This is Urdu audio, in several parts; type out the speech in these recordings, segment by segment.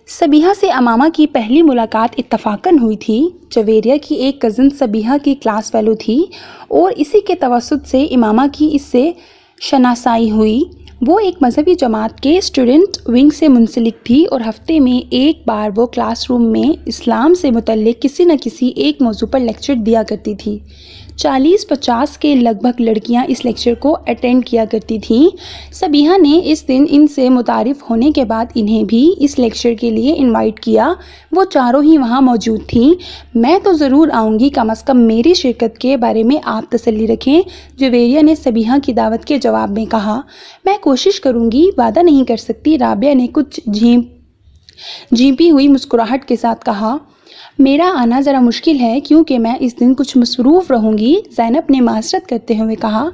سبیحہ سے امامہ کی پہلی ملاقات اتفاقاً ہوئی تھی۔ جویریہ کی ایک کزن سبیحہ کی کلاس فیلو تھی اور اسی کے توسط سے امامہ کی اس سے شناسائی ہوئی۔ وہ ایک مذہبی جماعت کے اسٹوڈنٹ ونگ سے منسلک تھی اور ہفتے میں ایک بار وہ کلاس روم میں اسلام سے متعلق کسی نہ کسی ایک موضوع پر لیکچر دیا کرتی تھی۔ 40-50 کے لگ بھگ لڑکیاں اس لیکچر کو اٹینڈ کیا کرتی تھیں۔ سبیحہ نے اس دن ان سے متعارف ہونے کے بعد انہیں بھی اس لیکچر کے لیے انوائٹ کیا۔ وہ چاروں ہی وہاں موجود تھیں۔ میں تو ضرور آؤں گی، کم از کم میری شرکت کے بارے میں آپ تسلی رکھیں، جویریہ نے سبیحہ کی دعوت کے جواب میں کہا۔ میں کوشش کروں گی، وعدہ نہیں کر سکتی، رابعہ نے کچھ جھیمپی ہوئی مسکراہٹ کے ساتھ کہا۔ میرا آنا ذرا مشکل ہے کیونکہ میں اس دن کچھ مصروف رہوں گی، زینب نے معذرت کرتے ہوئے کہا۔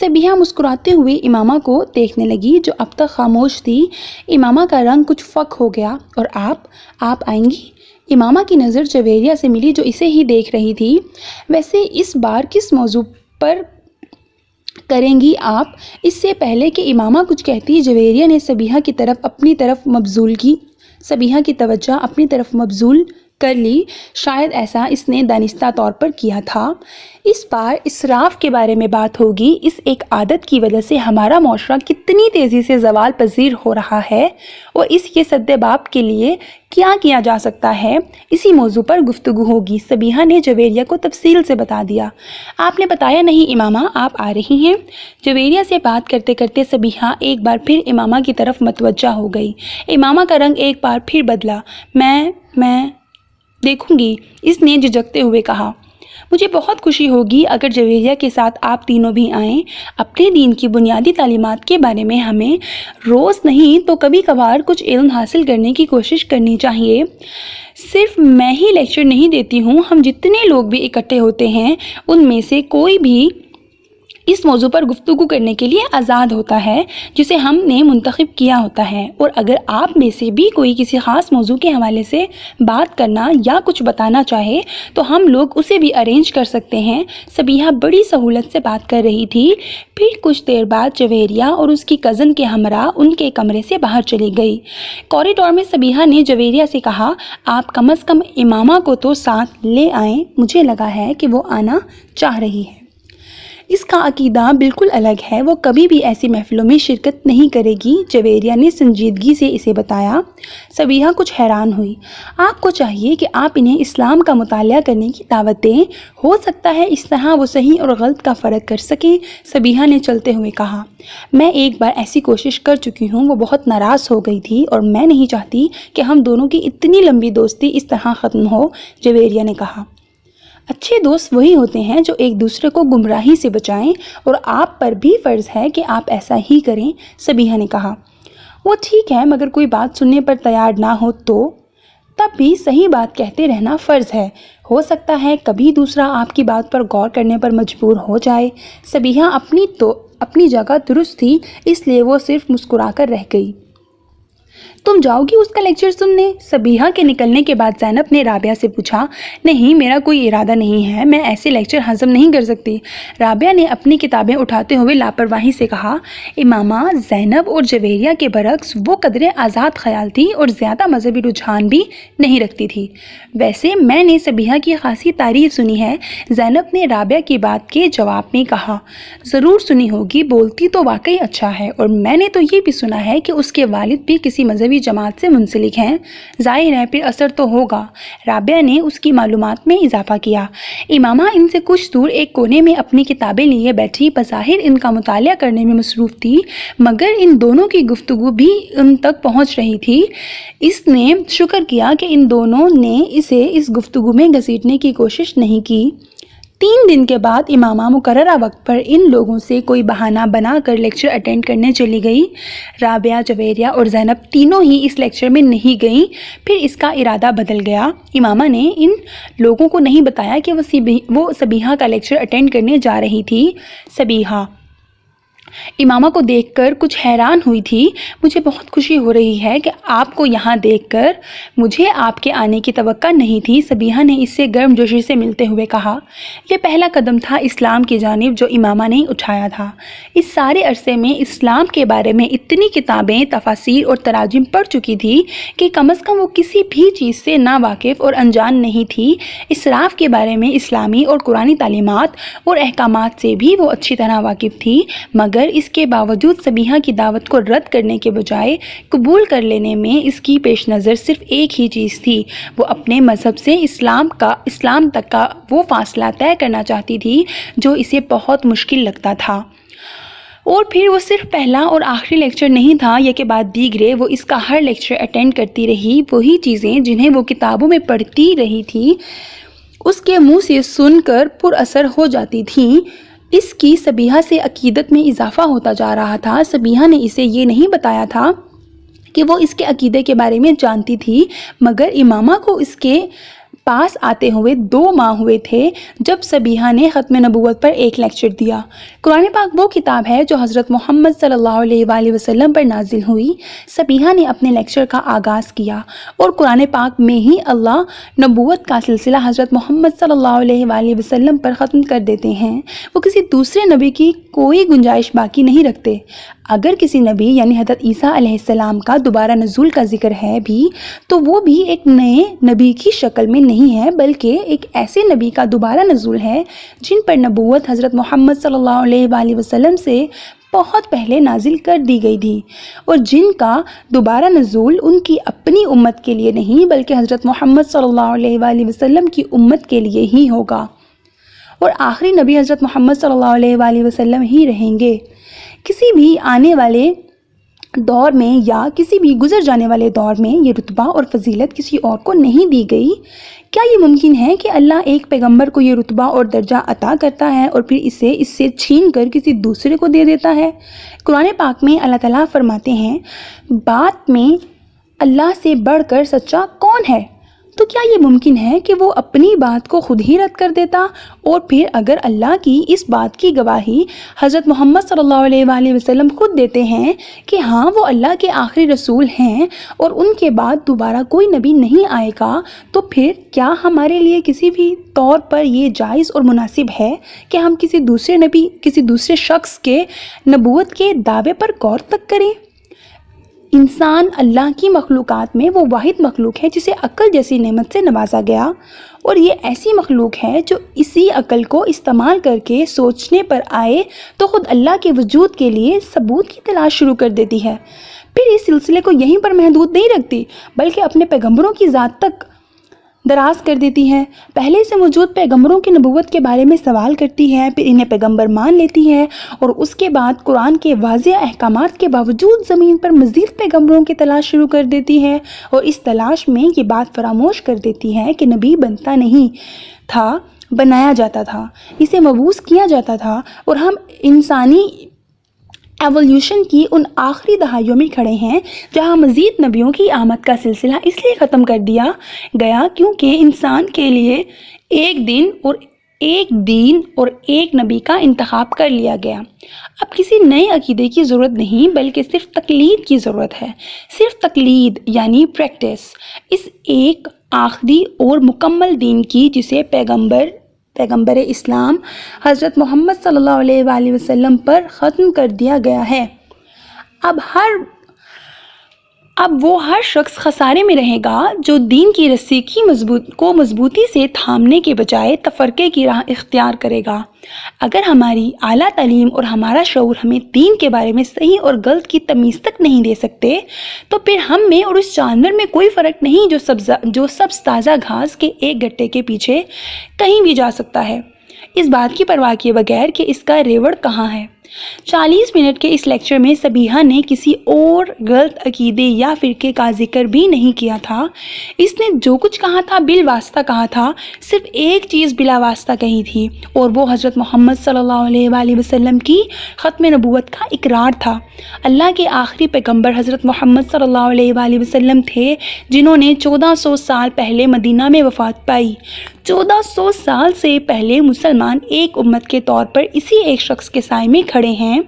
سبیحہ مسکراتے ہوئے امامہ کو دیکھنے لگی جو اب تک خاموش تھی۔ امامہ کا رنگ کچھ فک ہو گیا۔ اور آپ آئیں گی؟ امامہ کی نظر جویریہ سے ملی جو اسے ہی دیکھ رہی تھی۔ ویسے اس بار کس موضوع پر کریں گی آپ؟ اس سے پہلے کہ امامہ کچھ کہتی، جویریہ نے سبیحہ کی توجہ اپنی طرف مبذول کر لی۔ شاید ایسا اس نے دانستہ طور پر کیا تھا۔ اس بار اسراف کے بارے میں بات ہوگی۔ اس ایک عادت کی وجہ سے ہمارا معاشرہ کتنی تیزی سے زوال پذیر ہو رہا ہے اور اس کے سدباب کے لیے کیا کیا جا سکتا ہے، اسی موضوع پر گفتگو ہوگی، سبیحہ نے جویریہ کو تفصیل سے بتا دیا۔ آپ نے بتایا نہیں امامہ آپ آ رہی ہیں؟ جویریہ سے بات کرتے کرتے سبیحہ ایک بار پھر امامہ کی طرف متوجہ ہو گئی۔ امامہ کا رنگ ایک بار پھر بدلا۔ میں دیکھوں گی، اس نے جھجکتے ہوئے کہا۔ مجھے بہت خوشی ہوگی اگر جویریہ کے ساتھ آپ تینوں بھی آئیں۔ اپنے دین کی بنیادی تعلیمات کے بارے میں ہمیں روز نہیں تو کبھی کبھار کچھ علم حاصل کرنے کی کوشش کرنی چاہیے۔ صرف میں ہی لیکچر نہیں دیتی ہوں، ہم جتنے لوگ بھی اکٹھے ہوتے ہیں ان میں سے کوئی بھی اس موضوع پر گفتگو کرنے کے لیے آزاد ہوتا ہے جسے ہم نے منتخب کیا ہوتا ہے، اور اگر آپ میں سے بھی کوئی کسی خاص موضوع کے حوالے سے بات کرنا یا کچھ بتانا چاہے تو ہم لوگ اسے بھی ارینج کر سکتے ہیں۔ سبیحہ بڑی سہولت سے بات کر رہی تھی۔ پھر کچھ دیر بعد جویریہ اور اس کی کزن کے ہمراہ ان کے کمرے سے باہر چلی گئی۔ کوریڈور میں سبیحہ نے جویریہ سے کہا، آپ کم از کم امامہ کو تو ساتھ لے آئیں، مجھے لگا ہے کہ وہ آنا چاہ رہی ہے۔ اس کا عقیدہ بالکل الگ ہے، وہ کبھی بھی ایسی محفلوں میں شرکت نہیں کرے گی، جویریہ نے سنجیدگی سے اسے بتایا۔ سبیحہ کچھ حیران ہوئی۔ آپ کو چاہیے کہ آپ انہیں اسلام کا مطالعہ کرنے کی دعوت دیں، ہو سکتا ہے اس طرح وہ صحیح اور غلط کا فرق کر سکیں، سبیحہ نے چلتے ہوئے کہا۔ میں ایک بار ایسی کوشش کر چکی ہوں، وہ بہت ناراض ہو گئی تھی اور میں نہیں چاہتی کہ ہم دونوں کی اتنی لمبی دوستی اس طرح ختم ہو، جویریہ نے کہا۔ اچھے دوست وہی ہوتے ہیں جو ایک دوسرے کو گمراہی سے بچائیں، اور آپ پر بھی فرض ہے کہ آپ ایسا ہی کریں، سبیحہ نے کہا۔ وہ ٹھیک ہے، مگر کوئی بات سننے پر تیار نہ ہو تو تب بھی صحیح بات کہتے رہنا فرض ہے، ہو سکتا ہے کبھی دوسرا آپ کی بات پر غور کرنے پر مجبور ہو جائے۔ سبیحہ اپنی جگہ درست تھی، اس لیے وہ صرف مسکرا کر رہ گئی۔ تم جاؤ گی اس کا لیکچر سننے؟ سبیحہ کے نکلنے کے بعد زینب نے رابعہ سے پوچھا۔ نہیں، میرا کوئی ارادہ نہیں ہے، میں ایسے لیکچر ہضم نہیں کر سکتی، رابعہ نے اپنی کتابیں اٹھاتے ہوئے لاپرواہی سے کہا۔ امامہ، زینب اور جویریہ کے برعکس وہ قدرے آزاد خیال تھی اور زیادہ مذہبی رجحان بھی نہیں رکھتی تھی۔ ویسے میں نے سبیحہ کی خاصی تعریف سنی ہے، زینب نے رابعہ کی بات کے جواب میں کہا۔ ضرور سنی ہوگی، بولتی تو واقعی اچھا ہے، اور میں نے تو یہ بھی سنا ہے کہ اس کے والد بھی کسی مذہبی جماعت سے منسلک ہیں، ظاہر ہے پھر اثر تو ہوگا، رابعہ نے اس کی معلومات میں اضافہ کیا۔ امامہ ان سے کچھ دور ایک کونے میں اپنی کتابیں لیے بیٹھی، بظاہر ان کا مطالعہ کرنے میں مصروف تھی، مگر ان دونوں کی گفتگو بھی ان تک پہنچ رہی تھی۔ اس نے شکر کیا کہ ان دونوں نے اسے اس گفتگو میں گھسیٹنے کی کوشش نہیں کی۔ 3 دن کے بعد امامہ مقررہ وقت پر ان لوگوں سے کوئی بہانہ بنا کر لیکچر اٹینڈ کرنے چلی گئی۔ رابعہ، جویریہ اور زینب تینوں ہی اس لیکچر میں نہیں گئیں۔ پھر اس کا ارادہ بدل گیا۔ امامہ نے ان لوگوں کو نہیں بتایا کہ وہ سبیحہ کا لیکچر اٹینڈ کرنے جا رہی تھی۔ سبیحہ امامہ کو دیکھ کر کچھ حیران ہوئی تھی۔ مجھے بہت خوشی ہو رہی ہے کہ آپ کو یہاں دیکھ کر، مجھے آپ کے آنے کی توقع نہیں تھی، سبیحہ نے اس سے گرم جوشی سے ملتے ہوئے کہا۔ یہ پہلا قدم تھا اسلام کی جانب جو امامہ نے اٹھایا تھا۔ اس سارے عرصے میں اسلام کے بارے میں اتنی کتابیں، تفاسیر اور تراجم پڑھ چکی تھی کہ کم از کم وہ کسی بھی چیز سے ناواقف اور انجان نہیں تھی۔ اسراف کے بارے میں اسلامی اور قرآنی تعلیمات اور احکامات سے بھی وہ اچھی طرح واقف تھی، مگر اس کے باوجود سبیحہ کی دعوت کو رد کرنے کے بجائے قبول کر لینے میں اس کی پیش نظر صرف ایک ہی چیز تھی، وہ اپنے مذہب سے اسلام تک کا وہ فاصلہ طے کرنا چاہتی تھی جو اسے بہت مشکل لگتا تھا۔ اور پھر وہ صرف پہلا اور آخری لیکچر نہیں تھا، یہ کہ بعد دیگرے وہ اس کا ہر لیکچر اٹینڈ کرتی رہی، وہی چیزیں جنہیں وہ کتابوں میں پڑھتی رہی تھی اس کے منہ سے سن کر پر اثر ہو جاتی تھیں۔ اس کی سبیحہ سے عقیدت میں اضافہ ہوتا جا رہا تھا۔ سبیحہ نے اسے یہ نہیں بتایا تھا کہ وہ اس کے عقیدے کے بارے میں جانتی تھی، مگر امامہ کو اس کے پاس آتے ہوئے 2 ماہ ہوئے تھے جب سبیحہ نے ختم نبوت پر ایک لیکچر دیا۔ قرآن پاک وہ کتاب ہے جو حضرت محمد صلی اللہ علیہ وآلہ وسلم پر نازل ہوئی۔ سبیحہ نے اپنے لیکچر کا آغاز کیا اور قرآن پاک میں ہی اللہ نبوت کا سلسلہ حضرت محمد صلی اللہ علیہ وآلہ وسلم پر ختم کر دیتے ہیں۔ وہ کسی دوسرے نبی کی کوئی گنجائش باقی نہیں رکھتے۔ اگر کسی نبی یعنی حضرت عیسیٰ علیہ السلام کا دوبارہ نزول کا ذکر ہے بھی تو وہ بھی ایک نئے نبی کی شکل میں نہیں ہے، بلکہ ایک ایسے نبی کا دوبارہ نزول ہے جن پر نبوت حضرت محمد صلی اللہ علیہ وآلہ وسلم سے بہت پہلے نازل کر دی گئی تھی، اور جن کا دوبارہ نزول ان کی اپنی امت کے لیے نہیں بلکہ حضرت محمد صلی اللہ علیہ وآلہ وسلم کی امت کے لیے ہی ہوگا، اور آخری نبی حضرت محمد صلی اللہ علیہ وآلہ وسلم ہی رہیں گے۔ کسی بھی آنے والے دور میں یا کسی بھی گزر جانے والے دور میں یہ رتبہ اور فضیلت کسی اور کو نہیں دی گئی۔ کیا یہ ممکن ہے کہ اللہ ایک پیغمبر کو یہ رتبہ اور درجہ عطا کرتا ہے اور پھر اس سے چھین کر کسی دوسرے کو دے دیتا ہے؟ قرآن پاک میں اللہ تعالیٰ فرماتے ہیں، بات میں اللہ سے بڑھ کر سچا کون ہے؟ تو کیا یہ ممکن ہے کہ وہ اپنی بات کو خود ہی رد کر دیتا؟ اور پھر اگر اللہ کی اس بات کی گواہی حضرت محمد صلی اللہ علیہ وآلہ وسلم خود دیتے ہیں کہ ہاں وہ اللہ کے آخری رسول ہیں اور ان کے بعد دوبارہ کوئی نبی نہیں آئے گا، تو پھر کیا ہمارے لیے کسی بھی طور پر یہ جائز اور مناسب ہے کہ ہم کسی دوسرے نبی، کسی دوسرے شخص کے نبوت کے دعوے پر غور تک کریں؟ انسان اللہ کی مخلوقات میں وہ واحد مخلوق ہے جسے عقل جیسی نعمت سے نوازا گیا، اور یہ ایسی مخلوق ہے جو اسی عقل کو استعمال کر کے سوچنے پر آئے تو خود اللہ کے وجود کے لیے ثبوت کی تلاش شروع کر دیتی ہے، پھر اس سلسلے کو یہیں پر محدود نہیں رکھتی بلکہ اپنے پیغمبروں کی ذات تک دراز کر دیتی ہے۔ پہلے سے موجود پیغمبروں کی نبوت کے بارے میں سوال کرتی ہے، پھر انہیں پیغمبر مان لیتی ہے، اور اس کے بعد قرآن کے واضح احکامات کے باوجود زمین پر مزید پیغمبروں کی تلاش شروع کر دیتی ہے، اور اس تلاش میں یہ بات فراموش کر دیتی ہے کہ نبی بنتا نہیں تھا، بنایا جاتا تھا، اسے مبعوث کیا جاتا تھا، اور ہم انسانی ایولیوشن کی ان آخری دہائیوں میں کھڑے ہیں جہاں مزید نبیوں کی آمد کا سلسلہ اس لیے ختم کر دیا گیا کیونکہ انسان کے لیے ایک دین اور ایک نبی کا انتخاب کر لیا گیا۔ اب کسی نئے عقیدے کی ضرورت نہیں بلکہ صرف تقلید کی ضرورت ہے، صرف تقلید یعنی پریکٹس اس ایک آخری اور مکمل دین کی جسے پیغمبر اسلام حضرت محمد صلی اللہ علیہ وآلہ وسلم پر ختم کر دیا گیا ہے۔ اب وہ ہر شخص خسارے میں رہے گا جو دین کی رسی کو مضبوطی سے تھامنے کے بجائے تفرقے کی راہ اختیار کرے گا۔ اگر ہماری اعلیٰ تعلیم اور ہمارا شعور ہمیں دین کے بارے میں صحیح اور غلط کی تمیز تک نہیں دے سکتے تو پھر ہم میں اور اس جانور میں کوئی فرق نہیں جو سبز تازہ گھاس کے ایک گٹے کے پیچھے کہیں بھی جا سکتا ہے، اس بات کی پرواہ کیے بغیر کہ اس کا ریوڑ کہاں ہے۔ 40 منٹ کے اس لیکچر میں سبیحہ نے کسی اور غلط عقیدے یا فرقے کا ذکر بھی نہیں کیا تھا۔ اس نے جو کچھ کہا تھا بالواسطہ کہا تھا، صرف ایک چیز بلا واسطہ کہی تھی، اور وہ حضرت محمد صلی اللہ علیہ وآلہ وسلم کی ختم نبوت کا اقرار تھا۔ اللہ کے آخری پیغمبر حضرت محمد صلی اللہ علیہ وآلہ وسلم تھے جنہوں نے 1400 سال پہلے مدینہ میں وفات پائی۔ 1400 سال سے پہلے مسلمان ایک امت کے طور پر اسی ایک شخص کے سائے میں کھڑے ہیں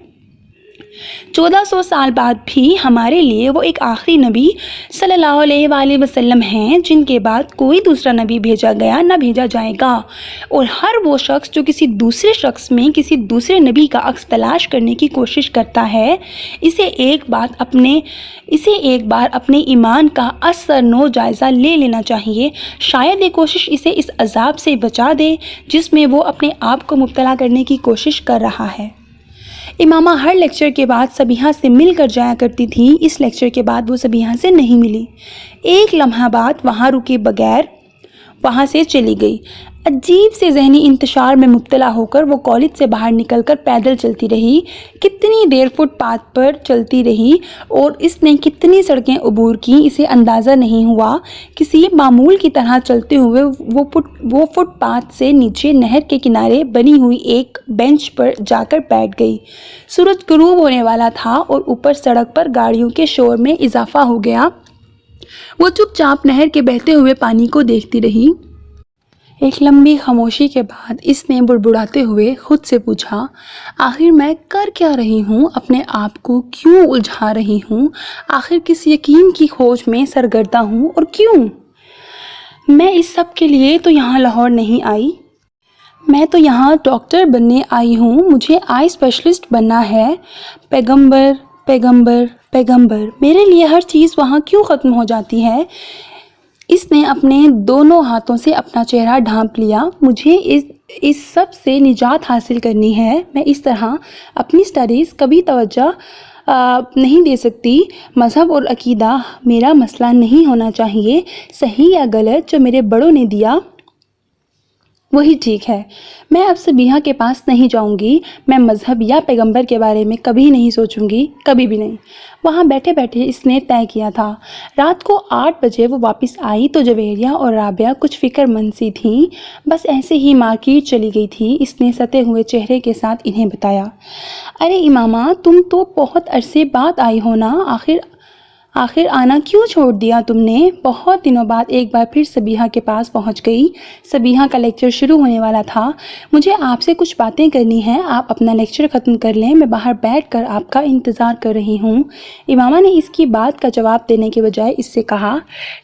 1400 سال بعد بھی ہمارے لیے وہ ایک آخری نبی صلی اللہ علیہ وآلہ وسلم ہیں جن کے بعد کوئی دوسرا نبی بھیجا گیا نہ بھیجا جائے گا، اور ہر وہ شخص جو کسی دوسرے شخص میں کسی دوسرے نبی کا عکس تلاش کرنے کی کوشش کرتا ہے، اسے ایک بار اپنے ایمان کا اثر نو جائزہ لے لینا چاہیے۔ شاید یہ کوشش اسے اس عذاب سے بچا دے جس میں وہ اپنے آپ کو مبتلا کرنے کی کوشش کر رہا ہے۔ امامہ ہر لیکچر کے بعد سبیحہ سے مل کر جایا کرتی تھی۔ اس لیکچر کے بعد وہ سبیحہ سے نہیں ملی، ایک لمحہ بعد وہاں رکے بغیر وہاں سے چلی گئی۔ عجیب سے ذہنی انتشار میں مبتلا ہو کر وہ کالج سے باہر نکل کر پیدل چلتی رہی، کتنی دیر فٹ پاتھ پر چلتی رہی اور اس نے کتنی سڑکیں عبور کی اسے اندازہ نہیں ہوا۔ کسی معمول کی طرح چلتے ہوئے وہ فٹ پاتھ سے نیچے نہر کے کنارے بنی ہوئی ایک بینچ پر جا کر بیٹھ گئی۔ سورج غروب ہونے والا تھا اور اوپر سڑک پر گاڑیوں کے شور میں اضافہ ہو گیا۔ وہ چپ چاپ نہر کے بہتے ہوئے پانی کو دیکھتی رہی۔ ایک لمبی خاموشی کے بعد اس نے بڑبڑاتے ہوئے خود سے پوچھا، آخر میں کر کیا رہی ہوں؟ اپنے آپ کو کیوں الجھا رہی ہوں؟ آخر کس یقین کی کھوج میں سرگردہ ہوں اور کیوں؟ میں اس سب کے لیے تو یہاں لاہور نہیں آئی، میں تو یہاں ڈاکٹر بننے آئی ہوں، مجھے آئی اسپیشلسٹ بننا ہے۔ پیغمبر پیغمبر پیغمبر، میرے لیے ہر چیز وہاں کیوں ختم ہو جاتی ہے؟ اس نے اپنے دونوں ہاتھوں سے اپنا چہرہ ڈھانپ لیا۔ مجھے اس سب سے نجات حاصل کرنی ہے، میں اس طرح اپنی سٹڈیز کبھی توجہ نہیں دے سکتی۔ مذہب اور عقیدہ میرا مسئلہ نہیں ہونا چاہیے، صحیح یا غلط جو میرے بڑوں نے دیا وہی ٹھیک ہے۔ میں اب سبیحہ کے پاس نہیں جاؤں گی، میں مذہب یا پیغمبر کے بارے میں کبھی نہیں سوچوں گی، کبھی بھی نہیں۔ وہاں بیٹھے بیٹھے اس نے طے کیا تھا۔ رات کو 8 بجے وہ واپس آئی تو جویریہ اور رابعہ کچھ فکر مند سی تھیں، بس ایسے ہی مارکیٹ چلی گئی تھی۔ اس نے ستے ہوئے چہرے کے ساتھ انہیں بتایا، ارے امامہ تم تو بہت عرصے بعد آئی ہو نا، آخر آنا کیوں چھوڑ دیا تم نے؟ بہت دنوں بعد ایک بار پھر سبیحہ کے پاس پہنچ گئی۔ سبیحہ کا لیکچر شروع ہونے والا تھا۔ مجھے آپ سے کچھ باتیں کرنی ہیں، آپ اپنا لیکچر ختم کر لیں، میں باہر بیٹھ کر آپ کا انتظار کر رہی ہوں۔ امامہ نے اس کی بات کا جواب دینے کے بجائے اس سے کہا۔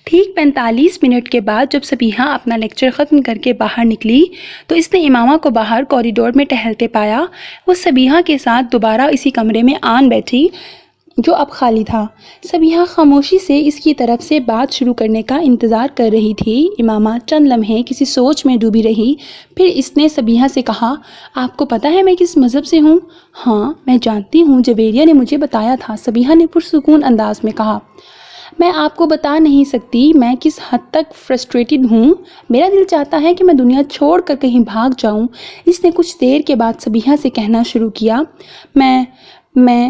ٹھیک 45 منٹ کے بعد جب سبیحہ اپنا لیکچر ختم کر کے باہر نکلی تو اس نے امامہ کو باہر کوریڈور میں ٹہلتے پایا۔ وہ سبیحہ کے ساتھ دوبارہ اسی کمرے میں آن بیٹھی جو اب خالی تھا۔ سبیحہ خاموشی سے اس کی طرف سے بات شروع کرنے کا انتظار کر رہی تھی۔ امامہ چند لمحے کسی سوچ میں ڈوبی رہی، پھر اس نے سبیحہ سے کہا، آپ کو پتہ ہے میں کس مذہب سے ہوں؟ ہاں میں جانتی ہوں، جویریہ نے مجھے بتایا تھا، سبیحہ نے پرسکون انداز میں کہا۔ میں آپ کو بتا نہیں سکتی میں کس حد تک فرسٹریٹڈ ہوں، میرا دل چاہتا ہے کہ میں دنیا چھوڑ کر کہیں بھاگ جاؤں۔ اس نے کچھ دیر کے بعد سبیحہ سے کہنا شروع کیا،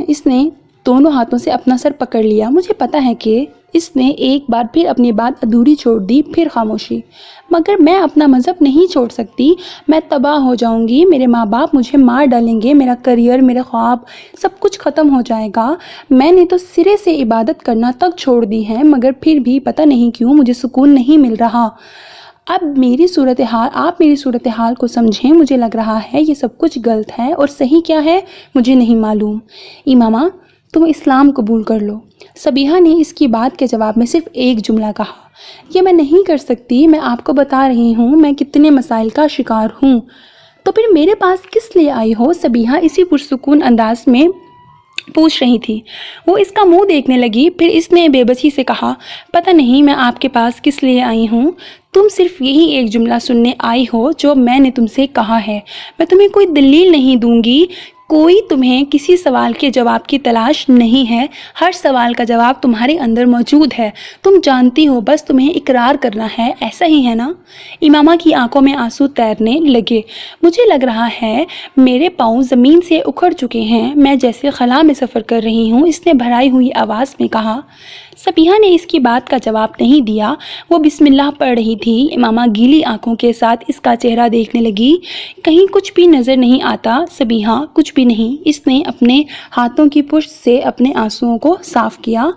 اس نے دونوں ہاتھوں سے اپنا سر پکڑ لیا۔ مجھے پتا ہے کہ اس نے ایک بار پھر اپنی بات ادھوری چھوڑ دی، پھر خاموشی۔ مگر میں اپنا مذہب نہیں چھوڑ سکتی، میں تباہ ہو جاؤں گی، میرے ماں باپ مجھے مار ڈالیں گے، میرا کریئر، میرے خواب سب کچھ ختم ہو جائے گا۔ میں نے تو سرے سے عبادت کرنا تک چھوڑ دی ہے، مگر پھر بھی پتہ نہیں کیوں مجھے سکون نہیں مل رہا۔ آپ میری صورتحال کو سمجھیں، مجھے لگ رہا ہے یہ سب کچھ غلط ہے اور صحیح کیا ہے مجھے نہیں معلوم۔ امامہ تم اسلام قبول کر لو۔ سبیحہ نے اس کی بات کے جواب میں صرف ایک جملہ کہا، یہ میں نہیں کر سکتی، میں آپ کو بتا رہی ہوں میں کتنے مسائل کا شکار ہوں۔ تو پھر میرے پاس کس لیے آئی ہو؟ سبیحہ اسی پرسکون انداز میں پوچھ رہی تھی۔ وہ اس کا منہ دیکھنے لگی، پھر اس نے بے بسی سے کہا، پتہ نہیں میں آپ کے پاس کس لیے آئی ہوں، تم صرف یہی ایک جملہ سننے آئی ہو جو میں نے تم سے کہا ہے، میں تمہیں کوئی دلیل نہیں دوں گی، کوئی تمہیں کسی سوال کے جواب کی تلاش نہیں ہے، ہر سوال کا جواب تمہارے اندر موجود ہے، تم جانتی ہو، بس تمہیں اقرار کرنا ہے، ایسا ہی ہے نا؟ امامہ کی آنکھوں میں آنسو تیرنے لگے۔ مجھے لگ رہا ہے میرے پاؤں زمین سے اکھڑ چکے ہیں، میں جیسے خلا میں سفر کر رہی ہوں، اس نے بھرائی ہوئی آواز میں کہا۔ سبیحہ نے اس کی بات کا جواب نہیں دیا، وہ بسم اللہ پڑھ رہی تھی۔ امامہ گیلی آنکھوں کے ساتھ اس کا چہرہ دیکھنے لگی، کہیں کچھ بھی نظر نہیں آتا۔ سبیحہ کچھ بھی نہیں۔ اس نے اپنے ہاتھوں کی پشت سے اپنے آنسوؤں کو صاف کیا۔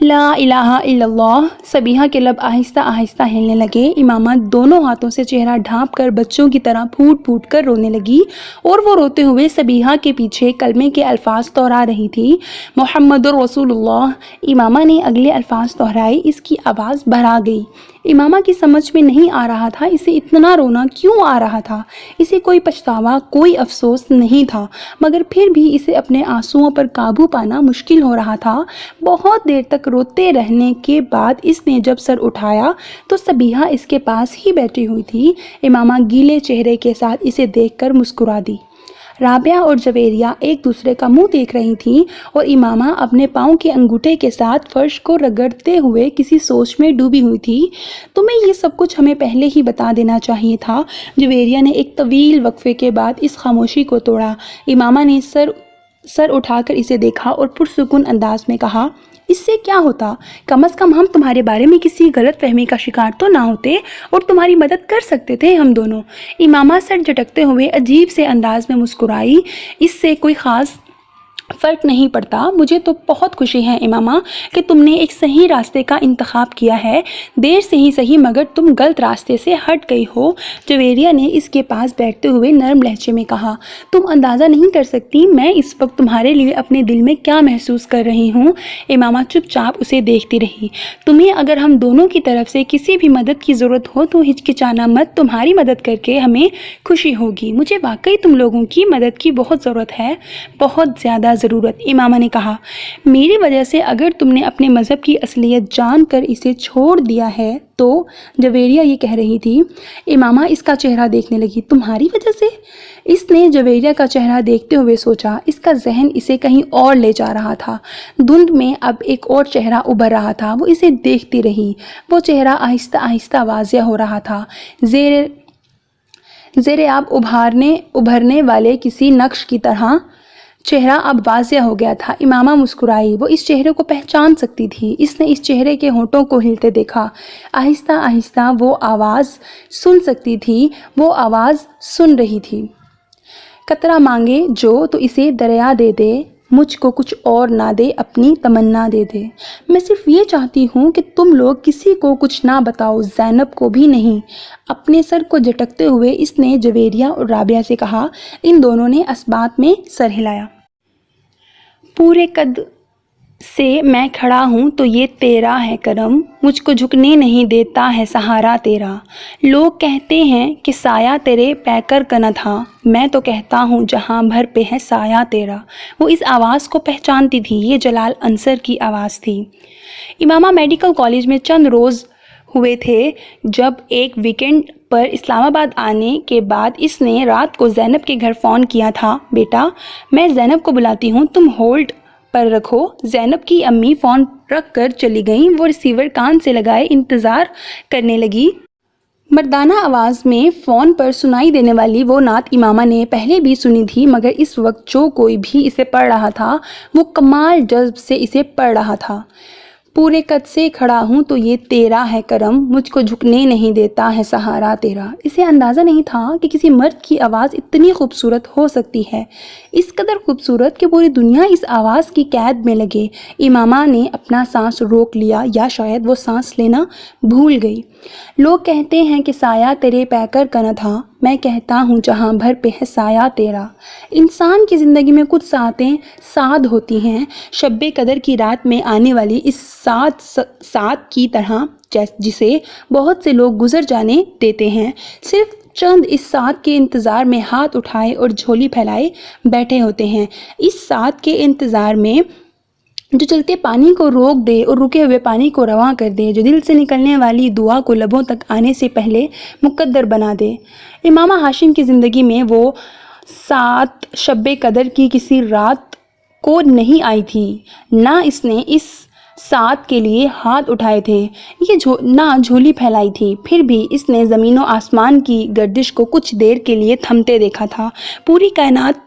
لا الہ الا اللہ۔ سبیحہ کے لب آہستہ آہستہ ہلنے لگے۔ امامہ دونوں ہاتھوں سے چہرہ ڈھانپ کر بچوں کی طرح پھوٹ پھوٹ کر رونے لگی اور وہ روتے ہوئے سبیحہ کے پیچھے کلمے کے الفاظ دہرا رہی تھی، محمد رسول اللہ۔ امامہ نے اگلے الفاظ دہرائے، اس کی آواز بھرا گئی۔ امامہ کی سمجھ میں نہیں آ رہا تھا اسے اتنا رونا کیوں آ رہا تھا۔ اسے کوئی پچھتاوا، کوئی افسوس نہیں تھا، مگر پھر بھی اسے اپنے آنسوؤں پر قابو پانا مشکل ہو رہا تھا۔ بہت دیر تک روتے رہنے کے بعد اس نے جب سر اٹھایا تو سبیحہ اس کے پاس ہی بیٹھی ہوئی تھی۔ امامہ گیلے چہرے کے ساتھ اسے دیکھ کر مسکرا دی۔ رابعہ اور جویریہ ایک دوسرے کا منہ دیکھ رہی تھیں اور امامہ اپنے پاؤں کے انگوٹھے کے ساتھ فرش کو رگڑتے ہوئے کسی سوچ میں ڈوبی ہوئی تھی۔ تمہیں یہ سب کچھ ہمیں پہلے ہی بتا دینا چاہیے تھا۔ جویریہ نے ایک طویل وقفے کے بعد اس خاموشی کو توڑا۔ امامہ نے سر اٹھا کر اسے دیکھا اور پرسکون انداز میں کہا، اس سے کیا ہوتا؟ کم از کم ہم تمہارے بارے میں کسی غلط فہمی کا شکار تو نہ ہوتے اور تمہاری مدد کر سکتے تھے ہم دونوں۔ امامہ سر جھٹکتے ہوئے عجیب سے انداز میں مسکرائی، اس سے کوئی خاص فرق نہیں پڑتا۔ مجھے تو بہت خوشی ہے امامہ کہ تم نے ایک صحیح راستے کا انتخاب کیا ہے، دیر سے ہی صحیح مگر تم غلط راستے سے ہٹ گئی ہو۔ جویریہ نے اس کے پاس بیٹھتے ہوئے نرم لہجے میں کہا، تم اندازہ نہیں کر سکتی میں اس وقت تمہارے لیے اپنے دل میں کیا محسوس کر رہی ہوں۔ امامہ چپ چاپ اسے دیکھتی رہی۔ تمہیں اگر ہم دونوں کی طرف سے کسی بھی مدد کی ضرورت ہو تو ہچکچانا مت، تمہاری مدد کر کے ہمیں خوشی ہوگی۔ مجھے واقعی تم لوگوں کی مدد کی بہت ضرورت ہے، بہت زیادہ ضرورت۔ امامہ نے کہا، میری وجہ سے اگر تم نے اپنے مذہب کی اصلیت جان کر اسے چھوڑ دیا ہے تو؟ جویریہ یہ کہہ رہی تھی۔ امامہ اس کا چہرہ دیکھنے لگی، تمہاری وجہ سے؟ اس نے جویریہ کا چہرہ دیکھتے ہوئے سوچا، اس کا ذہن اسے کہیں اور لے جا رہا تھا۔ دھند میں اب ایک اور چہرہ ابھر رہا تھا، وہ اسے دیکھتی رہی۔ وہ چہرہ آہستہ آہستہ واضح ہو رہا تھا، زیر آب ابھرنے والے کسی نقش کی طرح چہرہ اب واضح ہو گیا تھا۔ امامہ مسکرائی، وہ اس چہرے کو پہچان سکتی تھی۔ اس نے اس چہرے کے ہونٹوں کو ہلتے دیکھا۔ آہستہ آہستہ وہ آواز سن سکتی تھی، وہ آواز سن رہی تھی، قطرہ مانگے جو تو اسے دریا دے دے، مجھ کو کچھ اور نہ دے، اپنی تمنا دے دے۔ میں صرف یہ چاہتی ہوں کہ تم لوگ کسی کو کچھ نہ بتاؤ، زینب کو بھی نہیں۔ اپنے سر کو جھٹکتے ہوئے اس نے جویریہ اور رابعہ سے کہا۔ ان دونوں نے اسبات میں سر ہلایا۔ پورے قد سے میں کھڑا ہوں تو یہ تیرا ہے کرم، مجھ کو جھکنے نہیں دیتا ہے سہارا تیرا۔ لوگ کہتے ہیں کہ سایہ تیرے پیکر کا نہ تھا، میں تو کہتا ہوں جہاں بھر پہ ہے سایہ تیرا۔ وہ اس آواز کو پہچانتی تھی، یہ جلال انصر کی آواز تھی۔ امامہ میڈیکل کالج میں چند روز ہوئے تھے جب ایک ویکنڈ پر اسلام آباد آنے کے بعد اس نے رات کو زینب کے گھر فون کیا تھا، بیٹا میں زینب کو بلاتی ہوں، تم ہولڈ پر رکھو۔ زینب کی امی فون رکھ کر چلی گئیں، وہ ریسیور کان سے لگائے انتظار کرنے لگی۔ مردانہ آواز میں فون پر سنائی دینے والی وہ نعت امامہ نے پہلے بھی سنی تھی، مگر اس وقت جو کوئی بھی اسے پڑھ رہا تھا وہ کمال جذب سے اسے پڑھ رہا تھا۔ پورے قد سے کھڑا ہوں تو یہ تیرا ہے کرم، مجھ کو جھکنے نہیں دیتا ہے سہارا تیرا۔ اسے اندازہ نہیں تھا کہ کسی مرد کی آواز اتنی خوبصورت ہو سکتی ہے، اس قدر خوبصورت کہ پوری دنیا اس آواز کی قید میں لگے۔ امامہ نے اپنا سانس روک لیا، یا شاید وہ سانس لینا بھول گئی۔ لوگ کہتے ہیں کہ سایہ تیرے پیکر کا نہ تھا، میں کہتا ہوں جہاں بھر پہ ہے سایہ تیرا۔ انسان کی زندگی میں کچھ ساعتیں سعد ہوتی ہیں، شب قدر کی رات میں آنے والی اس ساعت کی طرح جسے بہت سے لوگ گزر جانے دیتے ہیں، صرف چند اس ساعت کے انتظار میں ہاتھ اٹھائے اور جھولی پھیلائے بیٹھے ہوتے ہیں۔ اس ساعت کے انتظار میں جو چلتے پانی کو روک دے اور رکے ہوئے پانی کو رواں کر دے، جو دل سے نکلنے والی دعا کو لبوں تک آنے سے پہلے مقدر بنا دے۔ امامہ ہاشم کی زندگی میں وہ ساعت شب قدر کی کسی رات کو نہیں آئی تھی، نہ اس نے اس ساعت کے لیے ہاتھ اٹھائے تھے، نہ جھولی پھیلائی تھی۔ پھر بھی اس نے زمین و آسمان کی گردش کو کچھ دیر کے لیے تھمتے دیکھا تھا۔ پوری کائنات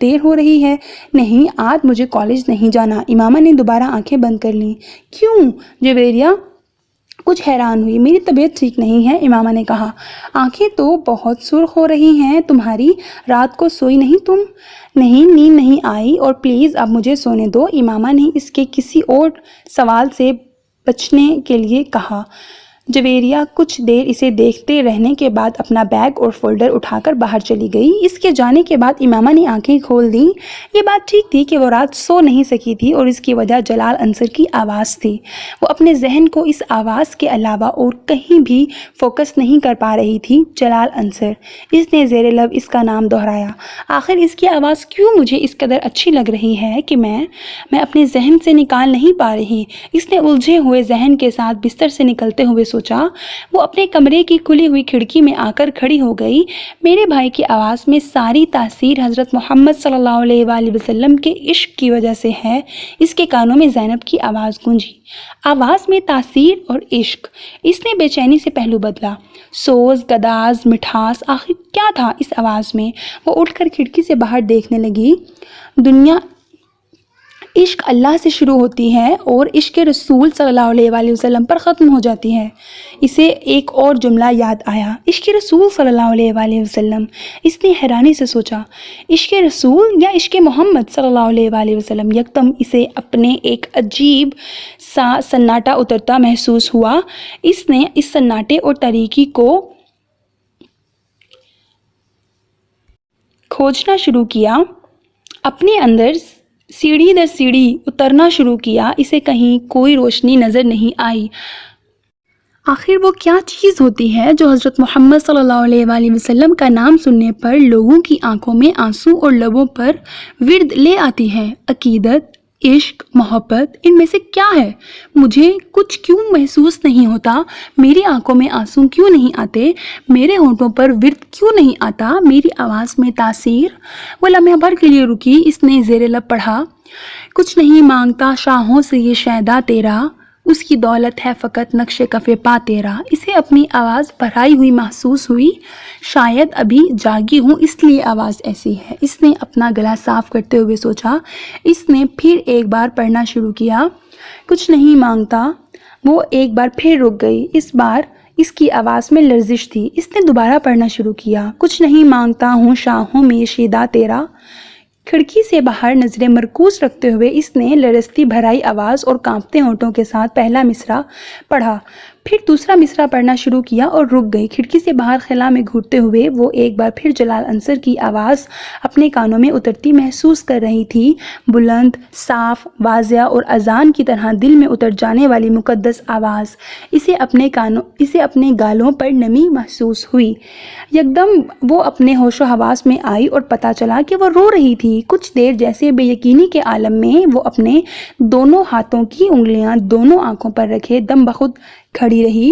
دیر ہو رہی ہے۔ نہیں، آج مجھے کالج نہیں جانا۔ امامہ نے دوبارہ آنکھیں بند کر لیں۔ کیوں؟ جویریہ کچھ حیران ہوئی۔ میری طبیعت ٹھیک نہیں ہے، امامہ نے کہا۔ آنکھیں تو بہت سرخ ہو رہی ہیں تمہاری، رات کو سوئی نہیں تم؟ نہیں، نیند نہیں آئی، اور پلیز اب مجھے سونے دو، امامہ نے اس کے کسی اور سوال سے بچنے کے لیے کہا۔ جویریہ کچھ دیر اسے دیکھتے رہنے کے بعد اپنا بیگ اور فولڈر اٹھا کر باہر چلی گئی۔ اس کے جانے کے بعد امامہ نے آنکھیں کھول دیں۔ یہ بات ٹھیک تھی کہ وہ رات سو نہیں سکی تھی، اور اس کی وجہ جلال انصر کی آواز تھی۔ وہ اپنے ذہن کو اس آواز کے علاوہ اور کہیں بھی فوکس نہیں کر پا رہی تھی۔ جلال انصر، اس نے زیر لب اس کا نام دہرایا۔ آخر اس کی آواز کیوں مجھے اس قدر اچھی لگ رہی ہے کہ میں اپنے ذہن سے نکال نہیں پا رہی۔ اس نے الجھے ہوئے ذہن کے ساتھ بستر سے نکلتے ہوئے سوچا۔ وہ اپنے کمرے کی کھلی ہوئی کھڑکی میں آ کر کھڑی ہو گئی۔ میرے بھائی کی آواز میں ساری تاثیر حضرت محمد صلی اللہ علیہ وآلہ وسلم کے عشق کی وجہ سے ہے۔ اس کے کانوں میں زینب کی آواز گونجی۔ آواز میں تاثیر اور عشق۔ اس نے بے چینی سے پہلو بدلا۔ سوز، گداز، مٹھاس، آخر کیا تھا اس آواز میں؟ وہ اٹھ کر کھڑکی سے باہر دیکھنے لگی۔ دنیا عشق اللہ سے شروع ہوتی ہے اور عشق رسول صلی اللہ علیہ وآلہ وسلم پر ختم ہو جاتی ہے۔ اسے ایک اور جملہ یاد آیا، عشق رسول صلی اللہ علیہ وآلہ وسلم۔ اس نے حیرانی سے سوچا، عشق رسول یا عشق محمد صلی اللہ علیہ وآلہ وسلم؟ یکدم اسے اپنے ایک عجیب سا سناٹا اترتا محسوس ہوا۔ اس نے اس سناٹے اور تاریکی کو کھوجنا شروع کیا، اپنے اندر سیڑھی در سیڑھی اترنا شروع کیا۔ اسے کہیں کوئی روشنی نظر نہیں آئی۔ آخر وہ کیا چیز ہوتی ہے جو حضرت محمد صلی اللہ علیہ وآلہ وسلم کا نام سننے پر لوگوں کی آنکھوں میں آنسو اور لبوں پر ورد لے آتی ہے؟ عقیدت، عشق، محبت، ان میں سے کیا ہے؟ مجھے کچھ کیوں محسوس نہیں ہوتا؟ میری آنکھوں میں آنسو کیوں نہیں آتے؟ میرے ہونٹوں پر ورد کیوں نہیں آتا؟ میری آواز میں تاثیر؟ وہ لمحہ بھر کے لیے رکی۔ اس نے زیر لب پڑھا، کچھ نہیں مانگتا شاہوں سے یہ شیدا تیرا، اس کی دولت ہے فقط نقش کف پا تیرا۔ اسے اپنی آواز بھرائی ہوئی محسوس ہوئی۔ شاید ابھی جاگی ہوں اس لیے آواز ایسی ہے، اس نے اپنا گلا صاف کرتے ہوئے سوچا۔ اس نے پھر ایک بار پڑھنا شروع کیا، کچھ نہیں مانگتا۔ وہ ایک بار پھر رک گئی۔ اس بار اس کی آواز میں لرزش تھی۔ اس نے دوبارہ پڑھنا شروع کیا، کچھ نہیں مانگتا ہوں شاہوں میں شیدا تیرا۔ کھڑکی سے باہر نظریں مرکوز رکھتے ہوئے اس نے لرزتی بھرائی آواز اور کانپتے ہونٹوں کے ساتھ پہلا مصرع پڑھا، پھر دوسرا مصرع پڑھنا شروع کیا اور رک گئی۔ کھڑکی سے باہر خلا میں گھورتے ہوئے وہ ایک بار پھر جلال انصر کی آواز اپنے کانوں میں اترتی محسوس کر رہی تھی، بلند، صاف، واضح اور اذان کی طرح دل میں اتر جانے والی مقدس آواز۔ اسے اپنے گالوں پر نمی محسوس ہوئی۔ یکدم وہ اپنے ہوش و حواس میں آئی اور پتہ چلا کہ وہ رو رہی تھی۔ کچھ دیر جیسے بے یقینی کے عالم میں وہ اپنے دونوں ہاتھوں کی انگلیاں دونوں آنکھوں پر رکھے دم بخود کھڑی رہی۔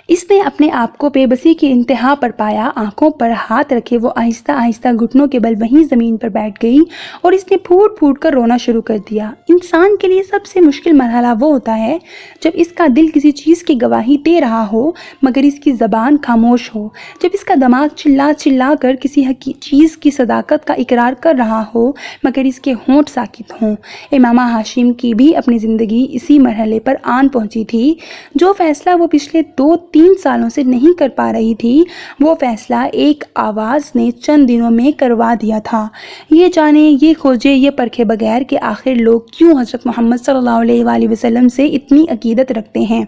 اس نے اپنے آپ کو بے بسی کی انتہا پر پایا۔ آنکھوں پر ہاتھ رکھے وہ آہستہ آہستہ گھٹنوں کے بل وہیں زمین پر بیٹھ گئی اور اس نے پھوٹ پھوٹ کر رونا شروع کر دیا۔ انسان کے لیے سب سے مشکل مرحلہ وہ ہوتا ہے جب اس کا دل کسی چیز کی گواہی دے رہا ہو مگر اس کی زبان خاموش ہو، جب اس کا دماغ چلا چلا کر کسی چیز کی صداقت کا اقرار کر رہا ہو مگر اس کے ہونٹ ساکت ہوں۔ امامہ ہاشم کی بھی اپنی زندگی اسی مرحلے پر آن پہنچی تھی۔ جو فیصلہ وہ پچھلے 2-3 سالوں سے نہیں کر پا رہی تھی، وہ فیصلہ ایک آواز نے چند دنوں میں کروا دیا تھا۔ یہ جانے، یہ کھوجے، یہ پرکھے بغیر کہ آخر لوگ کیوں حضرت محمد صلی اللہ علیہ وآلہ وسلم سے اتنی عقیدت رکھتے ہیں،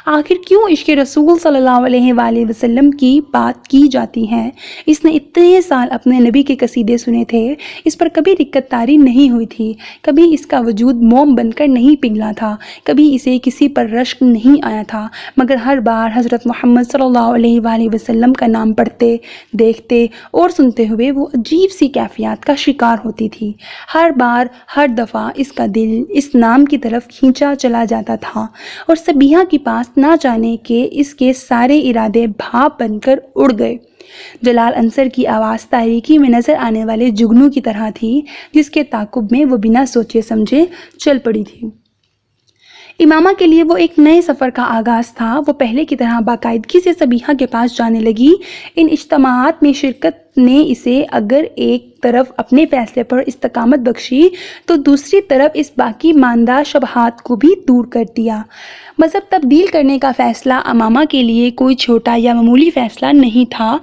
آخر کیوں عشق رسول صلی اللہ علیہ وآلہ وسلم کی بات کی جاتی ہے۔ اس نے اتنے سال اپنے نبی کے قصیدے سنے تھے، اس پر کبھی رکت تاری نہیں ہوئی تھی، کبھی اس کا وجود موم بن کر نہیں پگھلا تھا، کبھی اسے کسی پر رشک نہیں آیا تھا، مگر ہر بار حضرت محمد صلی اللہ علیہ وآلہ وسلم کا نام پڑھتے، دیکھتے اور سنتے ہوئے وہ عجیب سی کیفیات کا شکار ہوتی تھی۔ ہر بار، ہر دفعہ اس کا دل اس نام کی طرف کھینچا چلا جاتا تھا اور صبیحہ کے پاس نہ جانے کہ اس کے سارے ارادے بھاپ بن کر اڑ گئے۔ جلال انصر کی آواز تاریکی میں نظر آنے والے جگنو کی طرح تھی جس کے تعاقب میں وہ بنا سوچے سمجھے چل پڑی تھی۔ امامہ کے لیے وہ ایک نئے سفر کا آغاز تھا۔ وہ پہلے کی طرح باقاعدگی سے صبیحہ کے پاس جانے لگی، ان اجتماعات میں شرکت نے اسے اگر ایک طرف اپنے فیصلے پر استقامت بخشی تو دوسری طرف اس باقی ماندہ شبہات کو بھی دور کر دیا۔ مذہب تبدیل کرنے کا فیصلہ امامہ کے لیے کوئی چھوٹا یا معمولی فیصلہ نہیں تھا۔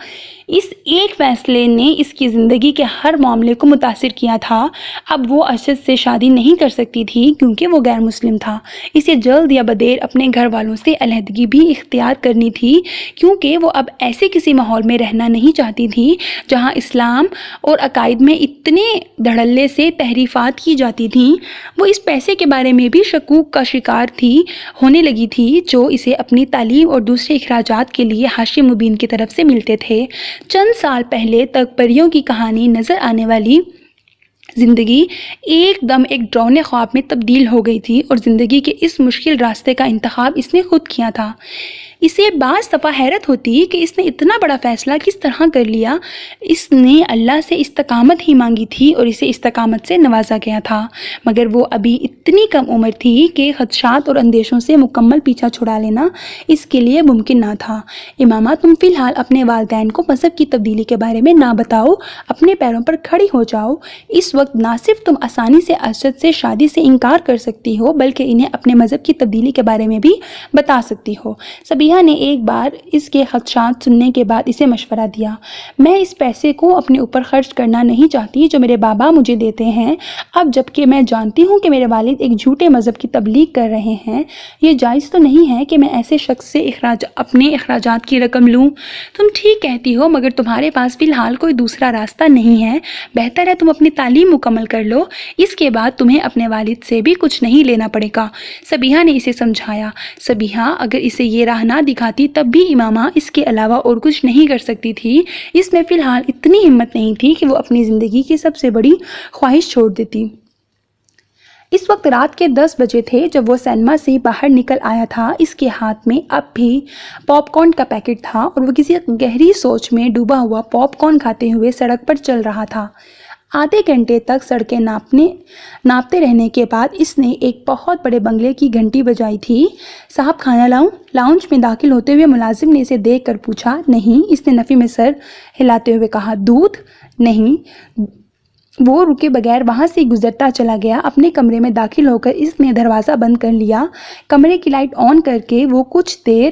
اس ایک فیصلے نے اس کی زندگی کے ہر معاملے کو متاثر کیا تھا۔ اب وہ ارشد سے شادی نہیں کر سکتی تھی کیونکہ وہ غیر مسلم تھا۔ اسے جلد یا بدیر اپنے گھر والوں سے علیحدگی بھی اختیار کرنی تھی کیونکہ وہ اب ایسے کسی ماحول میں رہنا نہیں چاہتی تھی جہاں اسلام اور عقائد میں اتنے دھڑلے سے تحریفات کی جاتی تھیں۔ وہ اس پیسے کے بارے میں بھی شکوک کا شکار ہونے لگی تھی جو اسے اپنی تعلیم اور دوسرے اخراجات کے لیے حاشیہ مبین کی طرف سے ملتے تھے۔ چند سال پہلے تک پریوں کی کہانی نظر آنے والی زندگی ایک دم ایک ڈراؤنے خواب میں تبدیل ہو گئی تھی اور زندگی کے اس مشکل راستے کا انتخاب اس نے خود کیا تھا۔ اسے بعض دفعہ حیرت ہوتی کہ اس نے اتنا بڑا فیصلہ کس طرح کر لیا۔ اس نے اللہ سے استقامت ہی مانگی تھی اور اسے استقامت سے نوازا گیا تھا، مگر وہ ابھی اتنی کم عمر تھی کہ خدشات اور اندیشوں سے مکمل پیچھا چھڑا لینا اس کے لیے ممکن نہ تھا۔ امامہ، تم فی الحال اپنے والدین کو مذہب کی تبدیلی کے بارے میں نہ بتاؤ، اپنے پیروں پر کھڑی ہو جاؤ۔ اس وقت نہ صرف تم آسانی سے ارشد سے شادی سے انکار کر سکتی ہو بلکہ انہیں اپنے مذہب کی تبدیلی کے بارے میں بھی بتا سکتی ہو۔ صبیحہ نے ایک بار اس کے خدشات سننے کے بعد اسے مشورہ دیا۔ میں اس پیسے کو اپنے اوپر خرچ کرنا نہیں چاہتی جو میرے بابا مجھے دیتے ہیں۔ اب جبکہ میں جانتی ہوں کہ میرے والد ایک جھوٹے مذہب کی تبلیغ کر رہے ہیں، یہ جائز تو نہیں ہے کہ میں ایسے شخص سے اپنے اخراجات کی رقم لوں۔ تم ٹھیک کہتی ہو، مگر تمہارے پاس فی الحال کوئی دوسرا راستہ نہیں ہے۔ بہتر ہے تم اپنی تعلیم مکمل کر لو، اس کے بعد تمہیں اپنے والد سے بھی کچھ نہیں لینا پڑے گا۔ صبیحہ نے اسے سمجھایا۔ صبیحہ اگر اسے یہ راہ نہ دکھاتی تب بھی امامہ اس کے علاوہ اور کچھ نہیں کر سکتی تھی۔ اس میں فی الحال اتنی ہمت نہیں تھی کہ وہ اپنی زندگی کی سب سے بڑی خواہش چھوڑ دیتی۔ اس وقت رات کے 10 بجے تھے جب وہ سینما سے باہر نکل آیا تھا۔ اس کے ہاتھ میں اب بھی پاپ کارن کا پیکٹ تھا اور وہ کسی گہری سوچ میں ڈوبا ہوا پاپ کارن کھاتے ہوئے سڑک پر چل رہا تھا۔ آدھے گھنٹے تک سڑکیں ناپتے رہنے کے بعد اس نے ایک بہت بڑے بنگلے کی گھنٹی بجائی تھی۔ صاحب، کھانا لاؤں؟ لاؤنج میں داخل ہوتے ہوئے ملازم نے اسے دیکھ کر پوچھا۔ نہیں، اس نے نفی میں سر ہلاتے ہوئے کہا۔ دودھ؟ نہیں۔ وہ رکے بغیر وہاں سے گزرتا چلا گیا۔ اپنے کمرے میں داخل ہو کر اس نے دروازہ بند کر لیا۔ کمرے کی لائٹ آن کر کے وہ کچھ دیر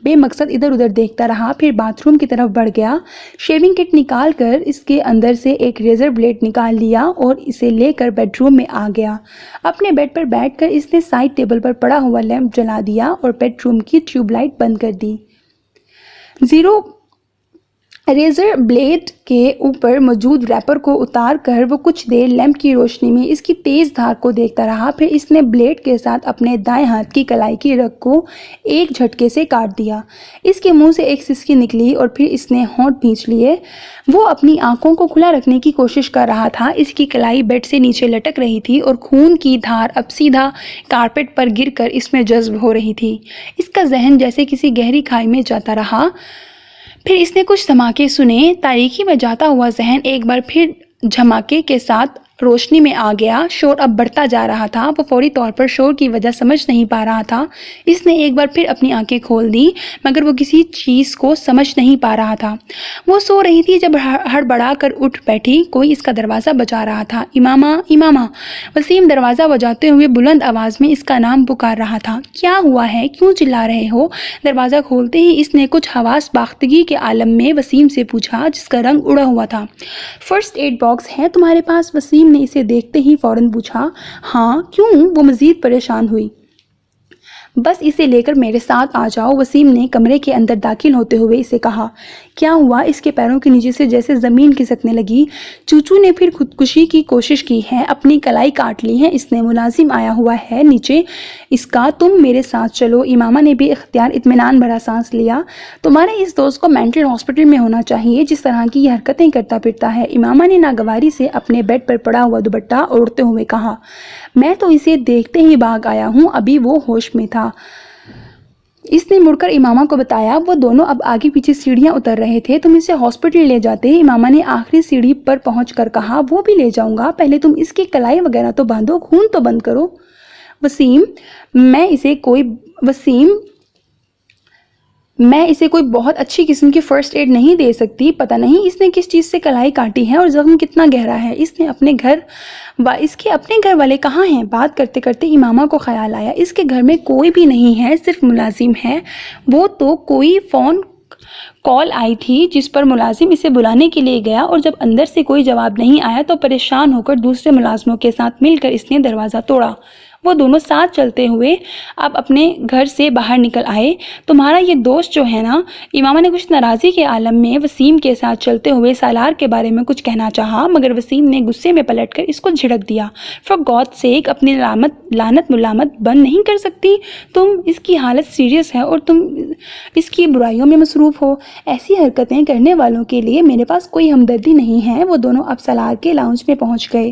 بے مقصد ادھر ادھر دیکھتا رہا، پھر باتھ روم کی طرف بڑھ گیا۔ شیونگ کٹ نکال کر اس کے اندر سے ایک ریزر بلیڈ نکال لیا اور اسے لے کر بیڈ روم میں آ گیا۔ اپنے بیڈ پر بیٹھ کر اس نے سائڈ ٹیبل پر پڑا ہوا لیمپ جلا دیا اور بیڈ روم کی ٹیوب لائٹ بند کر دی۔ ریزر بلیڈ کے اوپر موجود ریپر کو اتار کر وہ کچھ دیر لیمپ کی روشنی میں اس کی تیز دھار کو دیکھتا رہا، پھر اس نے بلیڈ کے ساتھ اپنے دائیں ہاتھ کی کلائی کی رگ کو ایک جھٹکے سے کاٹ دیا۔ اس کے منہ سے ایک سسکی نکلی اور پھر اس نے ہونٹ بھینچ لیے۔ وہ اپنی آنکھوں کو کھلا رکھنے کی کوشش کر رہا تھا۔ اس کی کلائی بیڈ سے نیچے لٹک رہی تھی اور خون کی دھار اب سیدھا کارپیٹ پر گر کر اس میں جذب ہو رہی تھی۔ اس کا ذہن جیسے کسی گہری کھائی میں جاتا رہا۔ پھر اس نے کچھ دھماکے سنے۔ تاریکی میں جاتا ہوا ذہن ایک بار پھر جھماکے کے ساتھ روشنی میں آ گیا۔ شور اب بڑھتا جا رہا تھا۔ وہ فوری طور پر شور کی وجہ سمجھ نہیں پا رہا تھا۔ اس نے ایک بار پھر اپنی آنکھیں کھول دی، مگر وہ کسی چیز کو سمجھ نہیں پا رہا تھا۔ وہ سو رہی تھی جب ہڑبڑا کر اٹھ بیٹھی۔ کوئی اس کا دروازہ بجا رہا تھا۔ امامہ، امامہ! وسیم دروازہ بجاتے ہوئے بلند آواز میں اس کا نام پکار رہا تھا۔ کیا ہوا ہے؟ کیوں چلا رہے ہو؟ دروازہ کھولتے ہی اس نے کچھ حواس باختگی کے عالم میں وسیم سے پوچھا جس کا رنگ اڑا ہوا تھا۔ فرسٹ ایڈ باکس ہے تمہارے پاس؟ وسیم نے اسے دیکھتے ہی فوراً پوچھا۔ ہاں، کیوں؟ وہ مزید پریشان ہوئی۔ بس اسے لے کر میرے ساتھ آ جاؤ، وسیم نے کمرے کے اندر داخل ہوتے ہوئے اسے کہا۔ کیا ہوا؟ اس کے پیروں کے نیچے سے جیسے زمین کھسکنے لگی۔ چوچو نے پھر خودکشی کی کوشش کی ہے، اپنی کلائی کاٹ لی ہے اس نے، ملازم آیا ہوا ہے نیچے اس کا، تم میرے ساتھ چلو۔ امامہ نے بھی اختیار اطمینان بھرا سانس لیا۔ تمہارے اس دوست کو مینٹل ہاسپٹل میں ہونا چاہیے، جس طرح کی یہ حرکتیں کرتا پھرتا ہے، امامہ نے ناگواری سے اپنے بیڈ پر پڑا ہوا دوپٹہ اوڑھتے ہوئے کہا۔ میں تو اسے دیکھتے ہی بھاگ آیا ہوں، ابھی وہ ہوش میں تھا۔ اس نے مڑ کر امامہ کو بتایا۔ وہ دونوں اب آگے پیچھے سیڑھیاں اتر رہے تھے۔ تم اسے ہاسپٹل لے جاتے؟ امامہ نے آخری سیڑھی پر پہنچ کر کہا۔ وہ بھی لے جاؤں گا، پہلے تم اس کی کلائی وغیرہ تو باندھو، خون تو بند کرو۔ وسیم، میں اسے کوئی بہت اچھی قسم کی فرسٹ ایڈ نہیں دے سکتی، پتہ نہیں اس نے کس چیز سے کلائی کاٹی ہے اور زخم کتنا گہرا ہے، اس کے اپنے گھر والے کہاں ہیں؟ بات کرتے کرتے امامہ کو خیال آیا اس کے گھر میں کوئی بھی نہیں ہے، صرف ملازم ہے۔ وہ تو کوئی فون کال آئی تھی جس پر ملازم اسے بلانے کے لیے گیا، اور جب اندر سے کوئی جواب نہیں آیا تو پریشان ہو کر دوسرے ملازموں کے ساتھ مل کر اس نے دروازہ توڑا۔ وہ دونوں ساتھ چلتے ہوئے اب اپنے گھر سے باہر نکل آئے۔ تمہارا یہ دوست جو ہے نا، امامہ نے کچھ ناراضی کے عالم میں وسیم کے ساتھ چلتے ہوئے سالار کے بارے میں کچھ کہنا چاہا، مگر وسیم نے غصے میں پلٹ کر اس کو جھڑک دیا۔ فار گاڈ سیک، اپنی لعنت ملامت بند نہیں کر سکتی تم؟ اس کی حالت سیریس ہے اور تم اس کی برائیوں میں مصروف ہو۔ ایسی حرکتیں کرنے والوں کے لیے میرے پاس کوئی ہمدردی نہیں ہے۔ وہ دونوں اب سالار کے لاؤنج میں پہنچ گئے۔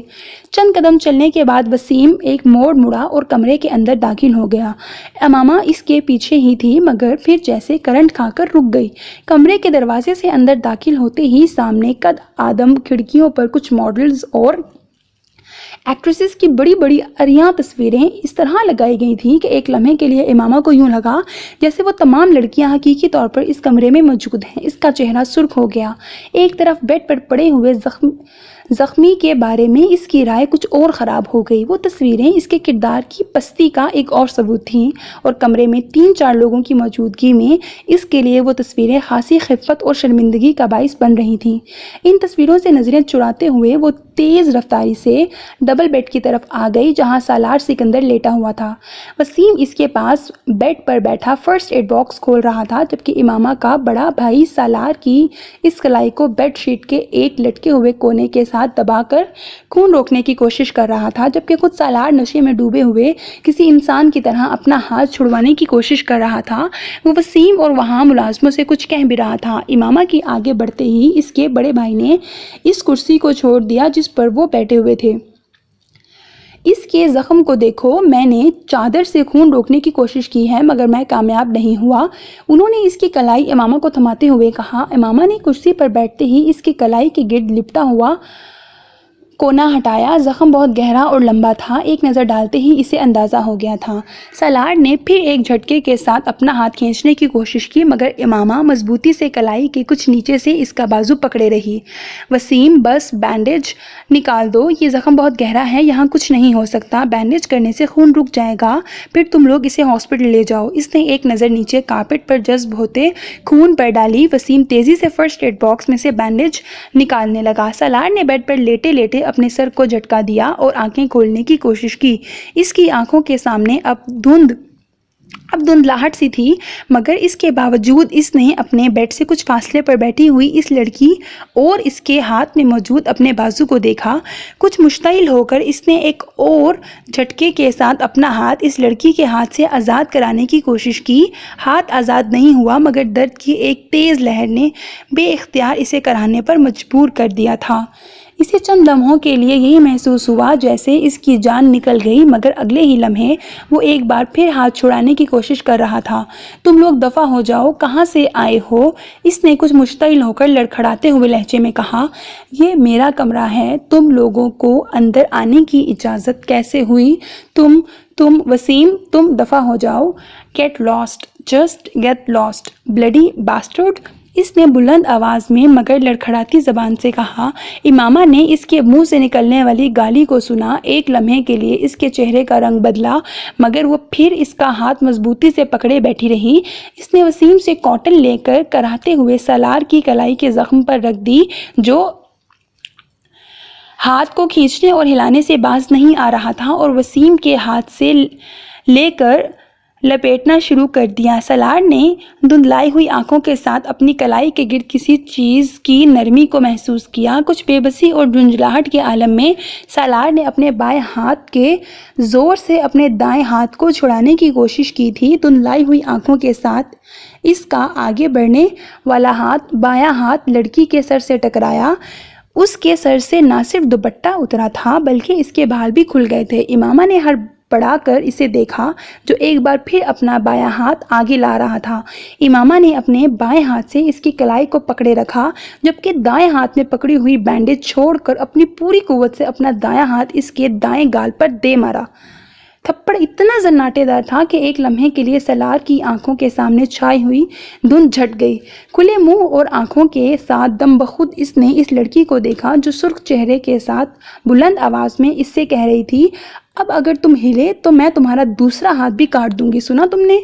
چند قدم چلنے کے بعد وسیم ایک موڑ مڑا اور کمرے کے اندر داخل ہو گیا۔ امامہ اس کے پیچھے ہی تھی، مگر پھر جیسے کرنٹ کھا کر رک گئی۔ کمرے کے دروازے سے اندر داخل ہوتے ہی سامنے قد آدم کھڑکیوں پر کچھ ماڈلز اور ایکٹریسز کی بڑی بڑی عریاں تصویریں اس طرح لگائی گئی تھیں کہ ایک لمحے کے لیے امامہ کو یوں لگا جیسے وہ تمام لڑکیاں حقیقی طور پر اس کمرے میں موجود ہیں۔ اس کا چہرہ سرخ ہو گیا۔ ایک طرف بیڈ پر پڑے ہوئے زخمی کے بارے میں اس کی رائے کچھ اور خراب ہو گئی۔ وہ تصویریں اس کے کردار کی پستی کا ایک اور ثبوت تھیں، اور کمرے میں 3-4 لوگوں کی موجودگی میں اس کے لیے وہ تصویریں خاصی خفت اور شرمندگی کا باعث بن رہی تھیں۔ ان تصویروں سے نظریں چراتے ہوئے وہ تیز رفتاری سے ڈبل بیڈ کی طرف آ گئی جہاں سالار سکندر لیٹا ہوا تھا۔ وسیم اس کے پاس بیڈ پر بیٹھا فرسٹ ایڈ باکس کھول رہا تھا، جبکہ امامہ کا بڑا بھائی سالار کی اس کلائی کو بیڈ شیٹ کے ایک لٹکے ہوئے کونے کے ساتھ دبا کر خون روکنے کی کوشش کر رہا تھا، جبکہ خود سالار نشے میں ڈوبے ہوئے کسی انسان کی طرح اپنا ہاتھ چھڑوانے کی کوشش کر رہا تھا۔ وہ وسیم اور وہاں ملازموں سے کچھ کہہ بھی رہا تھا۔ امامہ کی آگے بڑھتے ہی اس کے بڑے بھائی نے اس کرسی کو چھوڑ دیا جس پر وہ بیٹھے ہوئے تھے۔ اس کے زخم کو دیکھو، میں نے چادر سے خون روکنے کی کوشش کی ہے مگر میں کامیاب نہیں ہوا۔ انہوں نے اس کی کلائی امامہ کو تھماتے ہوئے کہا۔ امامہ نے کرسی پر بیٹھتے ہی اس کی کلائی کے گرد لپٹا ہوا کونا ہٹایا۔ زخم بہت گہرا اور لمبا تھا، ایک نظر ڈالتے ہی اسے اندازہ ہو گیا تھا۔ سالار نے پھر ایک جھٹکے کے ساتھ اپنا ہاتھ کھینچنے کی کوشش کی، مگر امامہ مضبوطی سے کلائی کے کچھ نیچے سے اس کا بازو پکڑے رہی۔ وسیم، بس بینڈیج نکال دو، یہ زخم بہت گہرا ہے، یہاں کچھ نہیں ہو سکتا، بینڈیج کرنے سے خون رک جائے گا، پھر تم لوگ اسے ہاسپٹل لے جاؤ۔ اس نے ایک نظر نیچے کارپٹ پر جذب ہوتے خون پر ڈالی۔ وسیم تیزی سے فرسٹ ایڈ باکس میں سے بینڈیج نکالنے لگا۔ سالار نے بیڈ پر لیٹے لیٹے اپنے سر کو جھٹکا دیا اور آنکھیں کھولنے کی کوشش کی۔ اس کی آنکھوں کے سامنے اب دھندلاہٹ سی تھی، مگر اس کے باوجود اس نے اپنے بیڈ سے کچھ فاصلے پر بیٹھی ہوئی اس لڑکی اور اس کے ہاتھ میں موجود اپنے بازو کو دیکھا۔ کچھ مشتعل ہو کر اس نے ایک اور جھٹکے کے ساتھ اپنا ہاتھ اس لڑکی کے ہاتھ سے آزاد کرانے کی کوشش کی۔ ہاتھ آزاد نہیں ہوا، مگر درد کی ایک تیز لہر نے بے اختیار اسے کرانے پر مجبور کر دیا تھا۔ اسے چند لمحوں کے لیے یہی محسوس ہوا جیسے اس کی جان نکل گئی، مگر اگلے ہی لمحے وہ ایک بار پھر ہاتھ چھڑانے کی کوشش کر رہا تھا۔ تم لوگ دفع ہو جاؤ، کہاں سے آئے ہو؟ اس نے کچھ مشتعل ہو کر لڑکھڑاتے ہوئے لہجے میں کہا۔ یہ میرا کمرہ ہے، تم لوگوں کو اندر آنے کی اجازت کیسے ہوئی؟ وسیم، تم دفع ہو جاؤ۔ Get lost, just get lost, bloody bastard, اس نے بلند آواز میں مگر لڑکھڑاتی زبان سے کہا۔ امامہ نے اس کے منہ سے نکلنے والی گالی کو سنا۔ ایک لمحے کے لیے اس کے چہرے کا رنگ بدلا، مگر وہ پھر اس کا ہاتھ مضبوطی سے پکڑے بیٹھی رہی۔ اس نے وسیم سے کاٹن لے کر کراہتے ہوئے سالار کی کلائی کے زخم پر رکھ دی، جو ہاتھ کو کھینچنے اور ہلانے سے باز نہیں آ رہا تھا، اور وسیم کے ہاتھ سے لے کر لپیٹنا شروع کر دیا۔ سالار نے دھندلائی ہوئی آنکھوں کے ساتھ اپنی کلائی کے گرد کسی چیز کی نرمی کو محسوس کیا۔ کچھ بے بسی اور جھنجھلاہٹ کے عالم میں سالار نے اپنے بائیں ہاتھ کے زور سے اپنے دائیں ہاتھ کو چھڑانے کی کوشش کی تھی۔ دھندلائی ہوئی آنکھوں کے ساتھ اس کا آگے بڑھنے والا ہاتھ، بایاں ہاتھ، لڑکی کے سر سے ٹکرایا۔ اس کے سر سے نہ صرف دوپٹہ اترا تھا بلکہ اس کے بال بھی کھل گئے تھے۔ امامہ نے بڑھا کر اسے دیکھا، جو ایک بار پھر اپنا بایاں ہاتھ آگے لا رہا تھا۔ امامہ نے اپنے بائیں ہاتھ سے اس کی کلائی کو پکڑے رکھا، جبکہ دائیں ہاتھ میں پکڑی ہوئی بینڈیج چھوڑ کر اپنی پوری قوت سے اپنا دایاں ہاتھ اس کے دائیں گال پر دے مارا۔ تھپڑ اتنا زناٹے دار تھا کہ ایک لمحے کے لیے سالار کی آنکھوں کے سامنے چھائی ہوئی دھند جھٹ گئی۔ کھلے منہ اور آنکھوں کے ساتھ دم بخود اس نے اس لڑکی کو دیکھا جو سرخ چہرے کے ساتھ بلند آواز میں اس سے کہہ رہی تھی، اب اگر تم ہلے تو میں تمہارا دوسرا ہاتھ بھی کاٹ دوں گی، سنا تم نے؟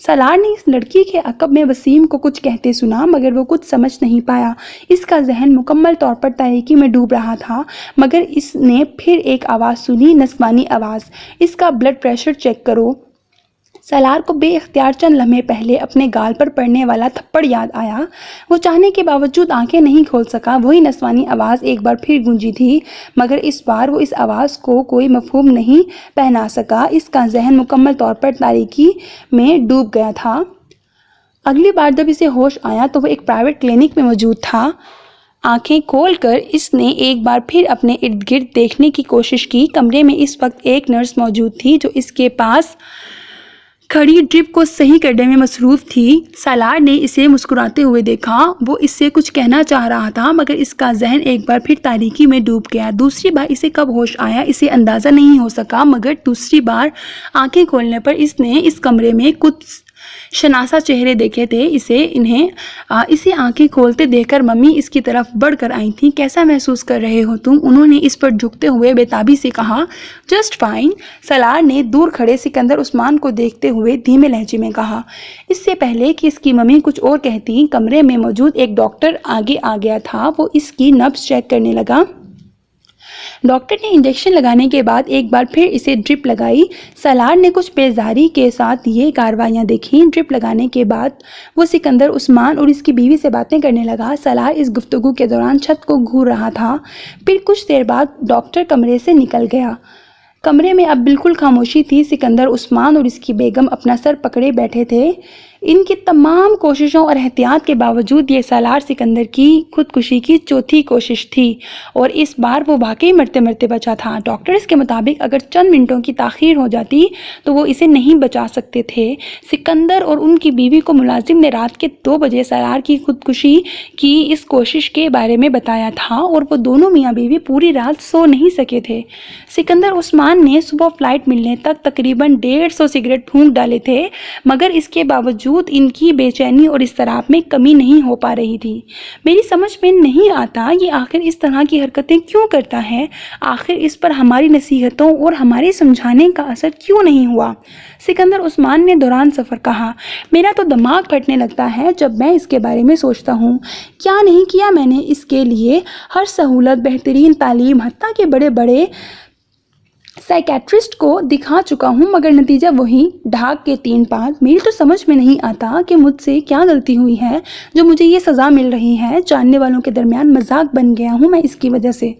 سالار نے اس لڑکی کے عقب میں وسیم کو کچھ کہتے سنا، مگر وہ کچھ سمجھ نہیں پایا۔ اس کا ذہن مکمل طور پر تاریکی میں ڈوب رہا تھا، مگر اس نے پھر ایک آواز سنی، نسوانی آواز، اس کا بلڈ پریشر چیک کرو۔ سالار کو بے اختیار چند لمحے پہلے اپنے گال پر پڑنے والا تھپڑ یاد آیا۔ وہ چاہنے کے باوجود آنکھیں نہیں کھول سکا۔ وہی نسوانی آواز ایک بار پھر گونجی تھی، مگر اس بار وہ اس آواز کو کوئی مفہوم نہیں پہنا سکا۔ اس کا ذہن مکمل طور پر تاریکی میں ڈوب گیا تھا۔ اگلی بار جب اسے ہوش آیا تو وہ ایک پرائیویٹ کلینک میں موجود تھا۔ آنکھیں کھول کر اس نے ایک بار پھر اپنے ارد گرد دیکھنے کی کوشش کی۔ کمرے میں اس وقت ایک نرس موجود تھی جو اس کے پاس کھڑی ڈرپ کو صحیح کرنے میں مصروف تھی۔ سالار نے اسے مسکراتے ہوئے دیکھا۔ وہ اس سے کچھ کہنا چاہ رہا تھا، مگر اس کا ذہن ایک بار پھر تاریکی میں ڈوب گیا۔ دوسری بار اسے کب ہوش آیا اسے اندازہ نہیں ہو سکا، مگر دوسری بار آنکھیں کھولنے پر اس نے اس کمرے میں کچھ شناسا چہرے دیکھے تھے۔ اسے آنکھیں کھولتے دیکھ کر ممی اس کی طرف بڑھ کر آئی تھیں۔ کیسا محسوس کر رہے ہو تم؟ انہوں نے اس پر جھکتے ہوئے بےتابی سے کہا۔ جسٹ فائن، سالار نے دور کھڑے سکندر عثمان کو دیکھتے ہوئے دھیمے لہجے میں کہا۔ اس سے پہلے کہ اس کی ممی کچھ اور کہتی، کمرے میں موجود ایک ڈاکٹر آگے آ گیا تھا۔ وہ اس کی نبض چیک کرنے لگا۔ ڈاکٹر نے انجیکشن لگانے کے بعد ایک بار پھر اسے ڈرپ لگائی۔ سالار نے کچھ بیزاری کے ساتھ یہ کارروائیاں دیکھیں۔ ڈرپ لگانے کے بعد وہ سکندر عثمان اور اس کی بیوی سے باتیں کرنے لگا۔ سالار اس گفتگو کے دوران چھت کو گھور رہا تھا۔ پھر کچھ دیر بعد ڈاکٹر کمرے سے نکل گیا۔ کمرے میں اب بالکل خاموشی تھی۔ سکندر عثمان اور اس کی بیگم اپنا سر پکڑے بیٹھے تھے۔ ان کی تمام کوششوں اور احتیاط کے باوجود یہ سالار سکندر کی خودکشی کی چوتھی کوشش تھی، اور اس بار وہ واقعی مرتے مرتے بچا تھا۔ ڈاکٹرز کے مطابق اگر چند منٹوں کی تاخیر ہو جاتی تو وہ اسے نہیں بچا سکتے تھے۔ سکندر اور ان کی بیوی کو ملازم نے رات کے 2 بجے سالار کی خودکشی کی اس کوشش کے بارے میں بتایا تھا، اور وہ دونوں میاں بیوی پوری رات سو نہیں سکے تھے۔ سکندر عثمان نے صبح فلائٹ ملنے تک تقریباً 150 سگریٹ پھونک ڈالے تھے، مگر اس کے باوجود ان کی بے چینی اور اضطراب میں کمی نہیں ہو پا رہی تھی۔ میری سمجھ میں نہیں آتا یہ آخر اس طرح کی حرکتیں کیوں کرتا ہے؟ آخر اس پر ہماری نصیحتوں اور ہمارے سمجھانے کا اثر کیوں نہیں ہوا؟ سکندر عثمان نے دوران سفر کہا۔ میرا تو دماغ پھٹنے لگتا ہے جب میں اس کے بارے میں سوچتا ہوں۔ کیا نہیں کیا میں نے اس کے لیے؟ ہر سہولت، بہترین تعلیم، حتیٰ کہ بڑے بڑے سائیکیٹرسٹ کو دکھا چکا ہوں، مگر نتیجہ وہی، ڈھاک کے 3 پانچ۔ میری تو سمجھ میں نہیں آتا کہ مجھ سے کیا غلطی ہوئی ہے جو مجھے یہ سزا مل رہی ہے۔ جاننے والوں کے درمیان مذاق بن گیا ہوں میں اس کی وجہ سے۔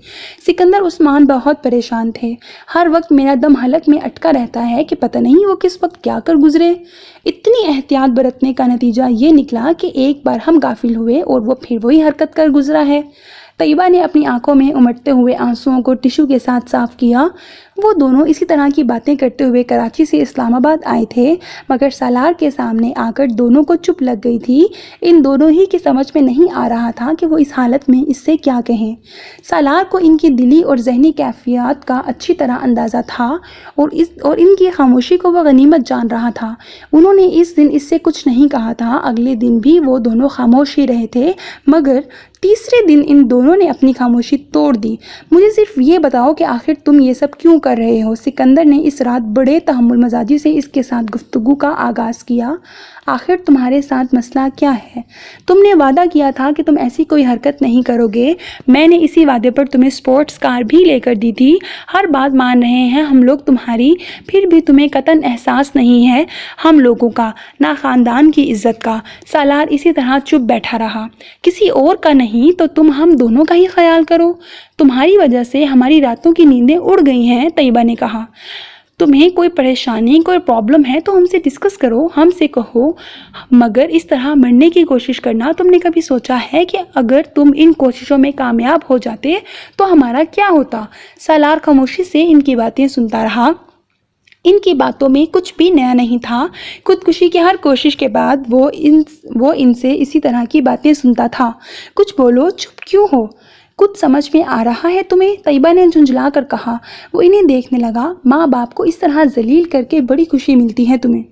سکندر عثمان بہت پریشان تھے۔ ہر وقت میرا دم حلق میں اٹکا رہتا ہے کہ پتہ نہیں وہ کس وقت کیا کر گزرے۔ اتنی احتیاط برتنے کا نتیجہ یہ نکلا کہ ایک بار ہم غافل ہوئے اور وہ پھر وہی حرکت کر گزرا ہے۔ طیبہ نے اپنی آنکھوں میں امٹتے ہوئے آنسوؤں کو ٹشو کے ساتھ صاف کیا۔ وہ دونوں اسی طرح کی باتیں کرتے ہوئے کراچی سے اسلام آباد آئے تھے، مگر سالار کے سامنے آ کر دونوں کو چپ لگ گئی تھی۔ ان دونوں ہی کی سمجھ میں نہیں آ رہا تھا کہ وہ اس حالت میں اس سے کیا کہیں۔ سالار کو ان کی دلی اور ذہنی کیفیات کا اچھی طرح اندازہ تھا، اور ان کی خاموشی کو وہ غنیمت جان رہا تھا۔ انہوں نے اس دن اس سے کچھ نہیں کہا تھا۔ اگلے دن بھی وہ دونوں خاموش ہی رہے تھے، مگر تیسرے دن ان دونوں نے اپنی خاموشی توڑ دی۔ مجھے صرف یہ بتاؤ کہ آخر تم یہ سب کیوں کر رہے ہو؟ سکندر نے اس رات بڑے تحمل مزاجی سے اس کے ساتھ گفتگو کا آغاز کیا۔ آخر تمہارے ساتھ مسئلہ کیا ہے؟ تم نے وعدہ کیا تھا کہ تم ایسی کوئی حرکت نہیں کرو گے۔ میں نے اسی وعدے پر تمہیں سپورٹس کار بھی لے کر دی تھی۔ ہر بات مان رہے ہیں ہم لوگ تمہاری، پھر بھی تمہیں قطعاً احساس نہیں ہے ہم لوگوں کا، نہ خاندان کی عزت کا۔ سالار اسی طرح چپ بیٹھا رہا۔ کسی اور کا نہیں تو تم ہم دونوں کا ہی خیال کرو۔ تمہاری وجہ سے ہماری راتوں کی نیندیں اڑ گئی ہیں، طیبہ نے کہا۔ تمہیں کوئی پریشانی، کوئی پرابلم ہے تو ہم سے ڈسکس کرو، ہم سے کہو، مگر اس طرح مرنے کی کوشش کرنا، تم نے کبھی سوچا ہے کہ اگر تم ان کوششوں میں کامیاب ہو جاتے تو ہمارا کیا ہوتا؟ سالار خاموشی سے ان کی باتیں سنتا رہا۔ ان کی باتوں میں کچھ بھی نیا نہیں تھا۔ خودکشی کی ہر کوشش کے بعد وہ ان سے اسی طرح کی باتیں سنتا تھا۔ کچھ بولو، چپ کیوں ہو؟ کچھ سمجھ میں آ رہا ہے تمہیں؟ طیبہ نے جھنجھلا کر کہا۔ وہ انہیں دیکھنے لگا۔ ماں باپ کو اس طرح ذلیل کر کے بڑی خوشی ملتی ہے تمہیں؟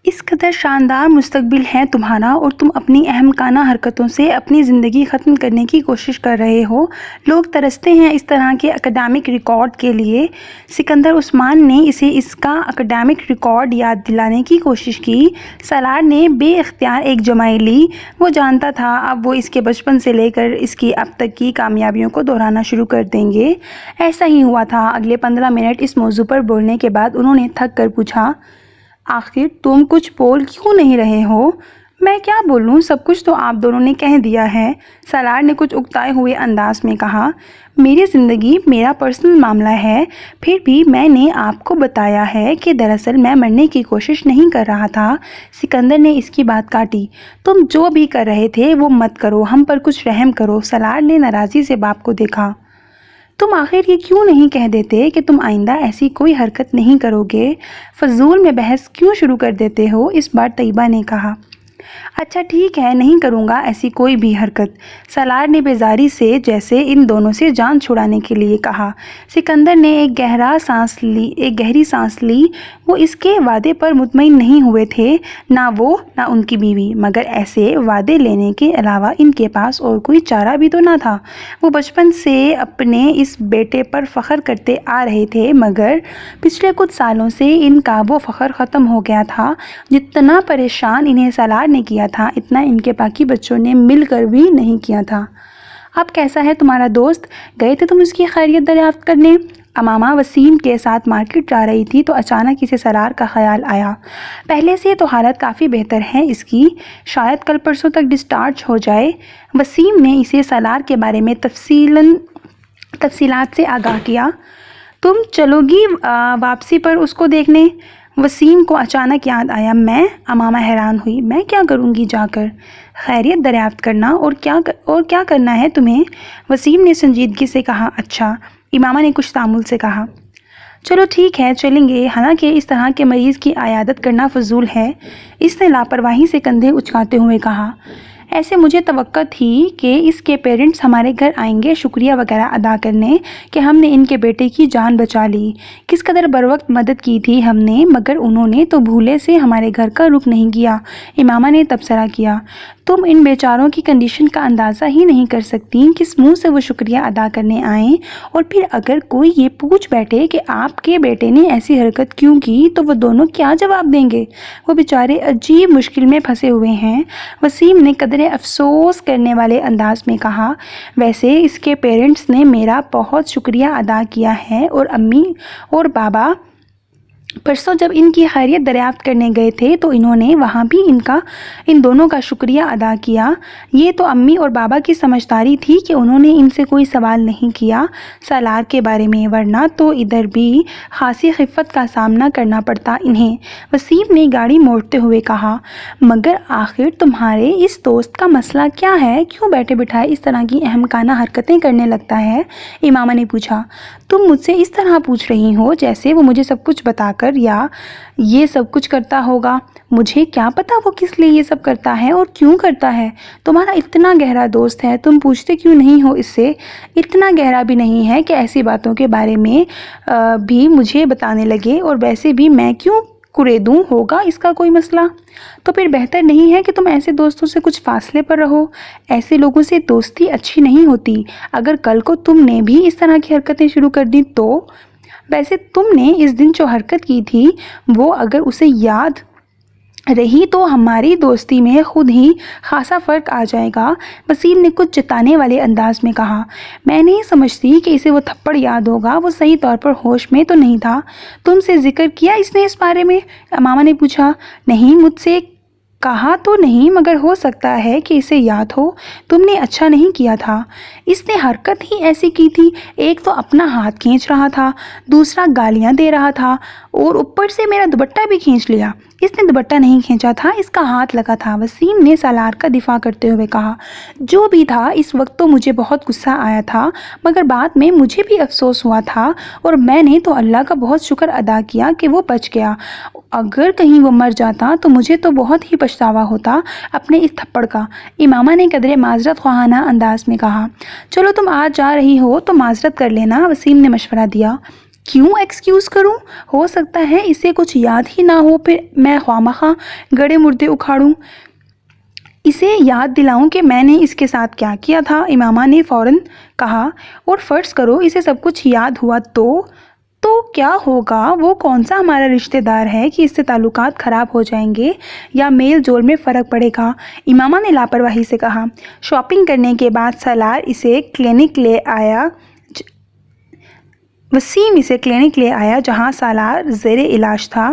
اس قدر شاندار مستقبل ہے تمہارا اور تم اپنی احمقانہ حرکتوں سے اپنی زندگی ختم کرنے کی کوشش کر رہے ہو۔ لوگ ترستے ہیں اس طرح کے اکیڈمک ریکارڈ کے لیے۔ سکندر عثمان نے اسے اس کا اکیڈمک ریکارڈ یاد دلانے کی کوشش کی۔ سالار نے بے اختیار ایک جمائی لی۔ وہ جانتا تھا اب وہ اس کے بچپن سے لے کر اس کی اب تک کی کامیابیوں کو دہرانا شروع کر دیں گے۔ ایسا ہی ہوا تھا۔ اگلے 15 منٹ اس موضوع پر بولنے کے بعد انہوں نے تھک کر پوچھا، آخر تم کچھ بول کیوں نہیں رہے ہو؟ میں کیا بولوں؟ سب کچھ تو آپ دونوں نے کہہ دیا ہے، سالار نے کچھ اکتائے ہوئے انداز میں کہا۔ میری زندگی میرا پرسنل معاملہ ہے، پھر بھی میں نے آپ کو بتایا ہے کہ دراصل میں مرنے کی کوشش نہیں کر رہا تھا۔ سکندر نے اس کی بات کاٹی۔ تم جو بھی کر رہے تھے وہ مت کرو، ہم پر کچھ رحم کرو۔ سالار نے ناراضی سے باپ کو دیکھا۔ تم آخر یہ کیوں نہیں کہہ دیتے کہ تم آئندہ ایسی کوئی حرکت نہیں کرو گے؟ فضول میں بحث کیوں شروع کر دیتے ہو؟ اس بار طیبہ نے کہا۔ اچھا ٹھیک ہے، نہیں کروں گا ایسی کوئی بھی حرکت، سالار نے بیزاری سے جیسے ان دونوں سے جان چھڑانے کے لیے کہا۔ سکندر نے ایک گہری سانس لی۔ وہ اس کے وعدے پر مطمئن نہیں ہوئے تھے، نہ وہ نہ ان کی بیوی، مگر ایسے وعدے لینے کے علاوہ ان کے پاس اور کوئی چارہ بھی تو نہ تھا۔ وہ بچپن سے اپنے اس بیٹے پر فخر کرتے آ رہے تھے، مگر پچھلے کچھ سالوں سے ان کا وہ فخر ختم ہو گیا تھا۔ جتنا پریشان انہیں سالار نے کیا تھا اتنا ان کے باقی بچوں نے مل کر بھی نہیں کیا تھا۔ اب کیسا ہے تمہارا دوست؟ گئے تھے تم اس کی خیریت دریافت کرنے؟ امامہ وسیم کے ساتھ مارکیٹ جا رہی تھی تو اچانک اسے سالار کا خیال آیا۔ پہلے سے تو حالت کافی بہتر ہے اس کی، شاید کل پرسوں تک ڈسچارج ہو جائے۔ وسیم نے اسے سالار کے بارے میں تفصیلات سے آگاہ کیا۔ تم چلو گی واپسی پر اس کو دیکھنے؟ وسیم کو اچانک یاد آیا۔ میں؟ امامہ حیران ہوئی۔ میں کیا کروں گی جا کر؟ خیریت دریافت کرنا، اور کیا کرنا ہے تمہیں؟ وسیم نے سنجیدگی سے کہا۔ اچھا، امامہ نے کچھ تامل سے کہا۔ چلو ٹھیک ہے، چلیں گے، حالانکہ اس طرح کے مریض کی عیادت کرنا فضول ہے، اس نے لاپرواہی سے کندھے اچکاتے ہوئے کہا۔ ایسے مجھے توقع تھی کہ اس کے پیرنٹس ہمارے گھر آئیں گے شکریہ وغیرہ ادا کرنے کہ ہم نے ان کے بیٹے کی جان بچا لی۔ کس قدر بروقت مدد کی تھی ہم نے، مگر انہوں نے تو بھولے سے ہمارے گھر کا رخ نہیں کیا۔ امامہ نے تبصرہ کیا۔ تم ان بیچاروں کی کنڈیشن کا اندازہ ہی نہیں کر سکتی، کس منہ سے وہ شکریہ ادا کرنے آئیں، اور پھر اگر کوئی یہ پوچھ بیٹھے کہ آپ کے بیٹے نے ایسی حرکت کیوں کی تو وہ دونوں کیا جواب دیں گے؟ وہ بیچارے عجیب مشکل میں پھنسے ہوئے ہیں، وسیم نے قدرے افسوس کرنے والے انداز میں کہا۔ ویسے اس کے پیرنٹس نے میرا بہت شکریہ ادا کیا ہے، اور امی اور بابا پرسوں جب ان کی خیریت دریافت کرنے گئے تھے تو انہوں نے وہاں بھی ان دونوں کا شکریہ ادا کیا۔ یہ تو امی اور بابا کی سمجھداری تھی کہ انہوں نے ان سے کوئی سوال نہیں کیا سالار کے بارے میں، ورنہ تو ادھر بھی خاصی خفت کا سامنا کرنا پڑتا انہیں۔ وسیم نے گاڑی موڑتے ہوئے کہا۔ مگر آخر تمہارے اس دوست کا مسئلہ کیا ہے؟ کیوں بیٹھے بٹھائے اس طرح کی احمقانہ حرکتیں کرنے لگتا ہے؟ امامہ نے پوچھا۔ تم مجھ سے اس طرح پوچھ رہی ہو جیسے وہ مجھے سب کچھ بتا کر یا یہ سب کچھ کرتا ہوگا۔ مجھے کیا پتا وہ کس لیے یہ سب کرتا ہے اور کیوں کرتا ہے؟ تمہارا اتنا گہرا دوست ہے، تم پوچھتے کیوں نہیں ہو اس سے؟ اتنا گہرا بھی نہیں ہے کہ ایسی باتوں کے بارے میں بھی مجھے بتانے لگے، اور ویسے بھی میں کیوں کریدوں؟ ہوگا اس کا کوئی مسئلہ؟ تو پھر بہتر نہیں ہے کہ تم ایسے دوستوں سے کچھ فاصلے پر رہو؟ ایسے لوگوں سے دوستی اچھی نہیں ہوتی۔ اگر کل کو تم نے بھی اس طرح کی حرکتیں شروع کر دی تو؟ ویسے تم نے اس دن جو حرکت کی تھی وہ اگر اسے یاد رہی تو ہماری دوستی میں خود ہی خاصا فرق آ جائے گا، وسیم نے کچھ جتانے والے انداز میں کہا۔ میں نہیں سمجھتی کہ اسے وہ تھپڑ یاد ہوگا، وہ صحیح طور پر ہوش میں تو نہیں تھا۔ تم سے ذکر کیا اس نے اس بارے میں؟ امامہ نے پوچھا۔ نہیں، مجھ سے کہا تو نہیں، مگر ہو سکتا ہے کہ اسے یاد ہو۔ تم نے اچھا نہیں کیا تھا، اس نے حرکت ہی ایسی کی تھی، ایک تو اپنا ہاتھ کھینچ رہا تھا، دوسرا گالیاں دے رہا تھا، اور اوپر سے میرا دوپٹہ بھی کھینچ لیا۔ اس نے دوپٹہ نہیں کھینچا تھا، اس کا ہاتھ لگا تھا۔ وسیم نے سالار کا دفاع کرتے ہوئے کہا، جو بھی تھا اس وقت تو مجھے بہت غصہ آیا تھا، مگر بعد میں مجھے بھی افسوس ہوا تھا اور میں نے تو اللہ کا بہت شکر ادا کیا کہ وہ بچ گیا۔ اگر کہیں وہ مر جاتا تو مجھے تو بہت ہی پچھتاوا ہوتا اپنے اس تھپڑ کا۔ امامہ نے قدرے معذرت خواہانہ انداز میں کہا۔ چلو تم آج جا رہی ہو تو معذرت کر لینا، وسیم نے مشورہ دیا۔ کیوں ایکسکیوز کروں؟ ہو سکتا ہے اسے کچھ یاد ہی نہ ہو، پھر میں خواہ گڑے مردے اکھاڑوں، اسے یاد دلاؤں کہ میں نے اس کے ساتھ کیا کیا تھا، امامہ نے فوراً کہا۔ اور فرض کرو اسے سب کچھ یاد ہوا تو کیا ہوگا؟ وہ کون سا ہمارا رشتہ دار ہے کہ اس سے تعلقات خراب ہو جائیں گے یا میل جول میں فرق پڑے گا؟ امامہ نے لاپرواہی سے کہا۔ شاپنگ کرنے کے بعد سالار اسے کلینک لے آیا وسیم اسے کلینک لے آیا جہاں سالار زیر علاج تھا۔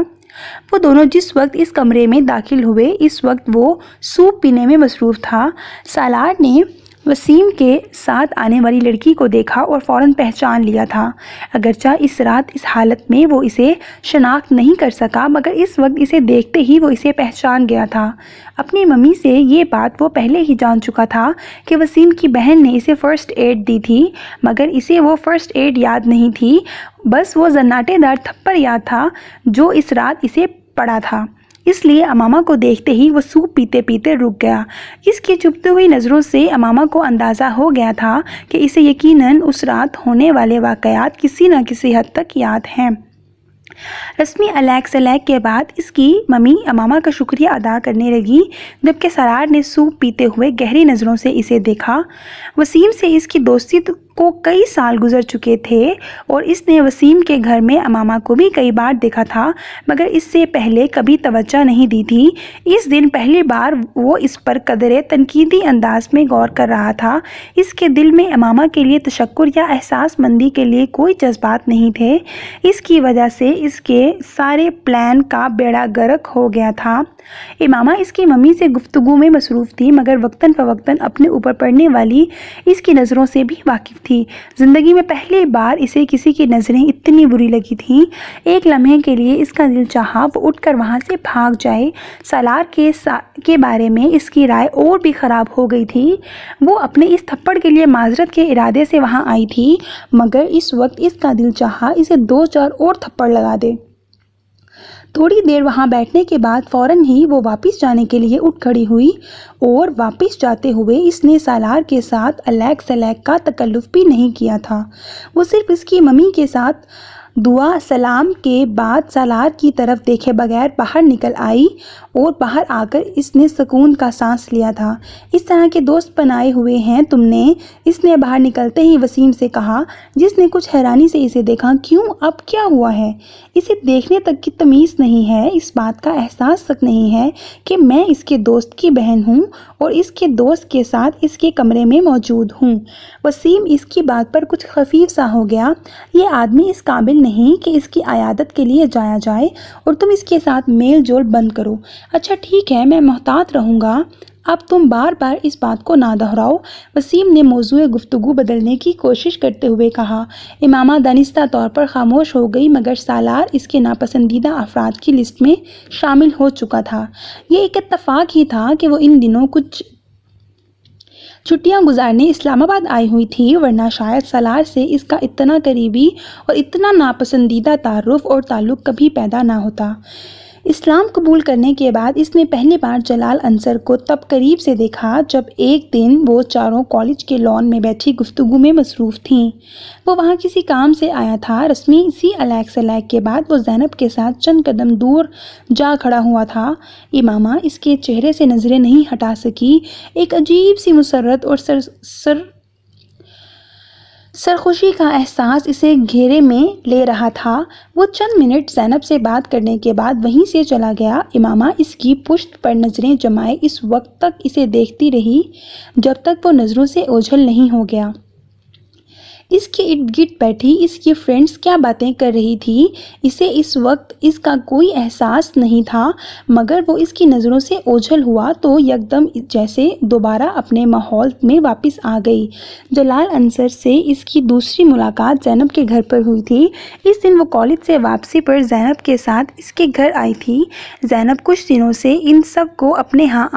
وہ دونوں جس وقت اس کمرے میں داخل ہوئے اس وقت وہ سوپ پینے میں مصروف تھا۔ سالار نے وسیم کے ساتھ آنے والی لڑکی کو دیکھا اور فوراً پہچان لیا تھا۔ اگرچہ اس رات اس حالت میں وہ اسے شناخت نہیں کر سکا، مگر اس وقت اسے دیکھتے ہی وہ اسے پہچان گیا تھا۔ اپنی ممی سے یہ بات وہ پہلے ہی جان چکا تھا کہ وسیم کی بہن نے اسے فرسٹ ایڈ دی تھی، مگر اسے وہ فرسٹ ایڈ یاد نہیں تھی، بس وہ زناٹے دار تھپڑ یاد تھا جو اس رات اسے پڑا تھا۔ اس لیے امامہ کو دیکھتے ہی وہ سوپ پیتے پیتے رک گیا۔ اس کی چبھتی ہوئی نظروں سے امامہ کو اندازہ ہو گیا تھا کہ اسے یقیناً اس رات ہونے والے واقعات کسی نہ کسی حد تک یاد ہیں۔ رسمی علیگ سلیگ کے بعد اس کی ممی امامہ کا شکریہ ادا کرنے لگی، جبکہ سالار نے سوپ پیتے ہوئے گہری نظروں سے اسے دیکھا۔ وسیم سے اس کی دوستی کو کئی سال گزر چکے تھے اور اس نے وسیم کے گھر میں امامہ کو بھی کئی بار دیکھا تھا، مگر اس سے پہلے کبھی توجہ نہیں دی تھی۔ اس دن پہلی بار وہ اس پر قدرے تنقیدی انداز میں غور کر رہا تھا۔ اس کے دل میں امامہ کے لیے تشکر یا احساس مندی کے لیے کوئی جذبات نہیں تھے۔ اس کی وجہ سے اس کے سارے پلان کا بیڑا غرق ہو گیا تھا۔ امامہ اس کی ممی سے گفتگو میں مصروف تھی، مگر وقتاً فوقتاً اپنے اوپر پڑنے والی اس کی نظروں سے بھی واقف تھی۔ زندگی میں پہلی بار اسے کسی کی نظریں اتنی بری لگی تھیں۔ ایک لمحے کے لیے اس کا دل چاہا وہ اٹھ کر وہاں سے بھاگ جائے۔ سالار کے بارے میں اس کی رائے اور بھی خراب ہو گئی تھی۔ وہ اپنے اس تھپڑ کے لیے معذرت کے ارادے سے وہاں آئی تھی، مگر اس وقت اس کا دل چاہا اسے 2-4 اور تھپڑ لگا دے۔ تھوڑی دیر وہاں بیٹھنے کے بعد فوراً ہی وہ واپس جانے کے لیے اٹھ کھڑی ہوئی اور واپس جاتے ہوئے اس نے سالار کے ساتھ علیگ سلیگ کا تکلف بھی نہیں کیا تھا۔ وہ صرف اس کی ممی کے ساتھ دعا سلام کے بعد سالار کی طرف دیکھے بغیر باہر نکل آئی اور باہر آ کر اس نے سکون کا سانس لیا تھا۔ اس طرح کے دوست بنائے ہوئے ہیں تم نے؟ اس نے باہر نکلتے ہی وسیم سے کہا، جس نے کچھ حیرانی سے اسے دیکھا۔ کیوں، اب کیا ہوا ہے؟ اسے دیکھنے تک کی تمیز نہیں ہے، اس بات کا احساس تک نہیں ہے کہ میں اس کے دوست کی بہن ہوں اور اس کے دوست کے ساتھ اس کے کمرے میں موجود ہوں۔ وسیم اس کی بات پر کچھ خفیف سا ہو گیا۔ یہ آدمی اس قابل نہیں کہ اس کی عیادت کے لیے جایا جائے اور تم اس کے ساتھ میل جول بند کرو۔ اچھا ٹھیک ہے، میں محتاط رہوں گا، اب تم بار بار اس بات کو نہ دہراؤ۔ وسیم نے موضوع گفتگو بدلنے کی کوشش کرتے ہوئے کہا۔ امامہ دانستہ طور پر خاموش ہو گئی، مگر سالار اس کے ناپسندیدہ افراد کی لسٹ میں شامل ہو چکا تھا۔ یہ ایک اتفاق ہی تھا کہ وہ ان دنوں کچھ چھٹیاں گزارنے اسلام آباد آئی ہوئی تھی، ورنہ شاید سالار سے اس کا اتنا قریبی اور اتنا ناپسندیدہ تعارف اور تعلق کبھی پیدا نہ ہوتا۔ اسلام قبول کرنے کے بعد اس نے پہلی بار جلال انصر کو تب قریب سے دیکھا جب ایک دن وہ چاروں کالج کے لان میں بیٹھی گفتگو میں مصروف تھیں۔ وہ وہاں کسی کام سے آیا تھا۔ رسمی سی علیگ سلیگ کے بعد وہ زینب کے ساتھ چند قدم دور جا کھڑا ہوا تھا۔ امامہ اس کے چہرے سے نظریں نہیں ہٹا سکی۔ ایک عجیب سی مسرت اور سرخوشی کا احساس اسے گھیرے میں لے رہا تھا۔ وہ چند منٹ زینب سے بات کرنے کے بعد وہیں سے چلا گیا۔ امامہ اس کی پشت پر نظریں جمائے اس وقت تک اسے دیکھتی رہی جب تک وہ نظروں سے اوجھل نہیں ہو گیا۔ اس کے ارد گرد بیٹھی اس کی فرینڈز کیا باتیں کر رہی تھی اسے اس وقت اس کا کوئی احساس نہیں تھا، مگر وہ اس کی نظروں سے اوجھل ہوا تو یکدم جیسے دوبارہ اپنے ماحول میں واپس آ گئی۔ جلال انصر سے اس کی دوسری ملاقات زینب کے گھر پر ہوئی تھی۔ اس دن وہ کالج سے واپسی پر زینب کے ساتھ اس کے گھر آئی تھی۔ زینب کچھ دنوں سے ان سب کو اپنے ہاں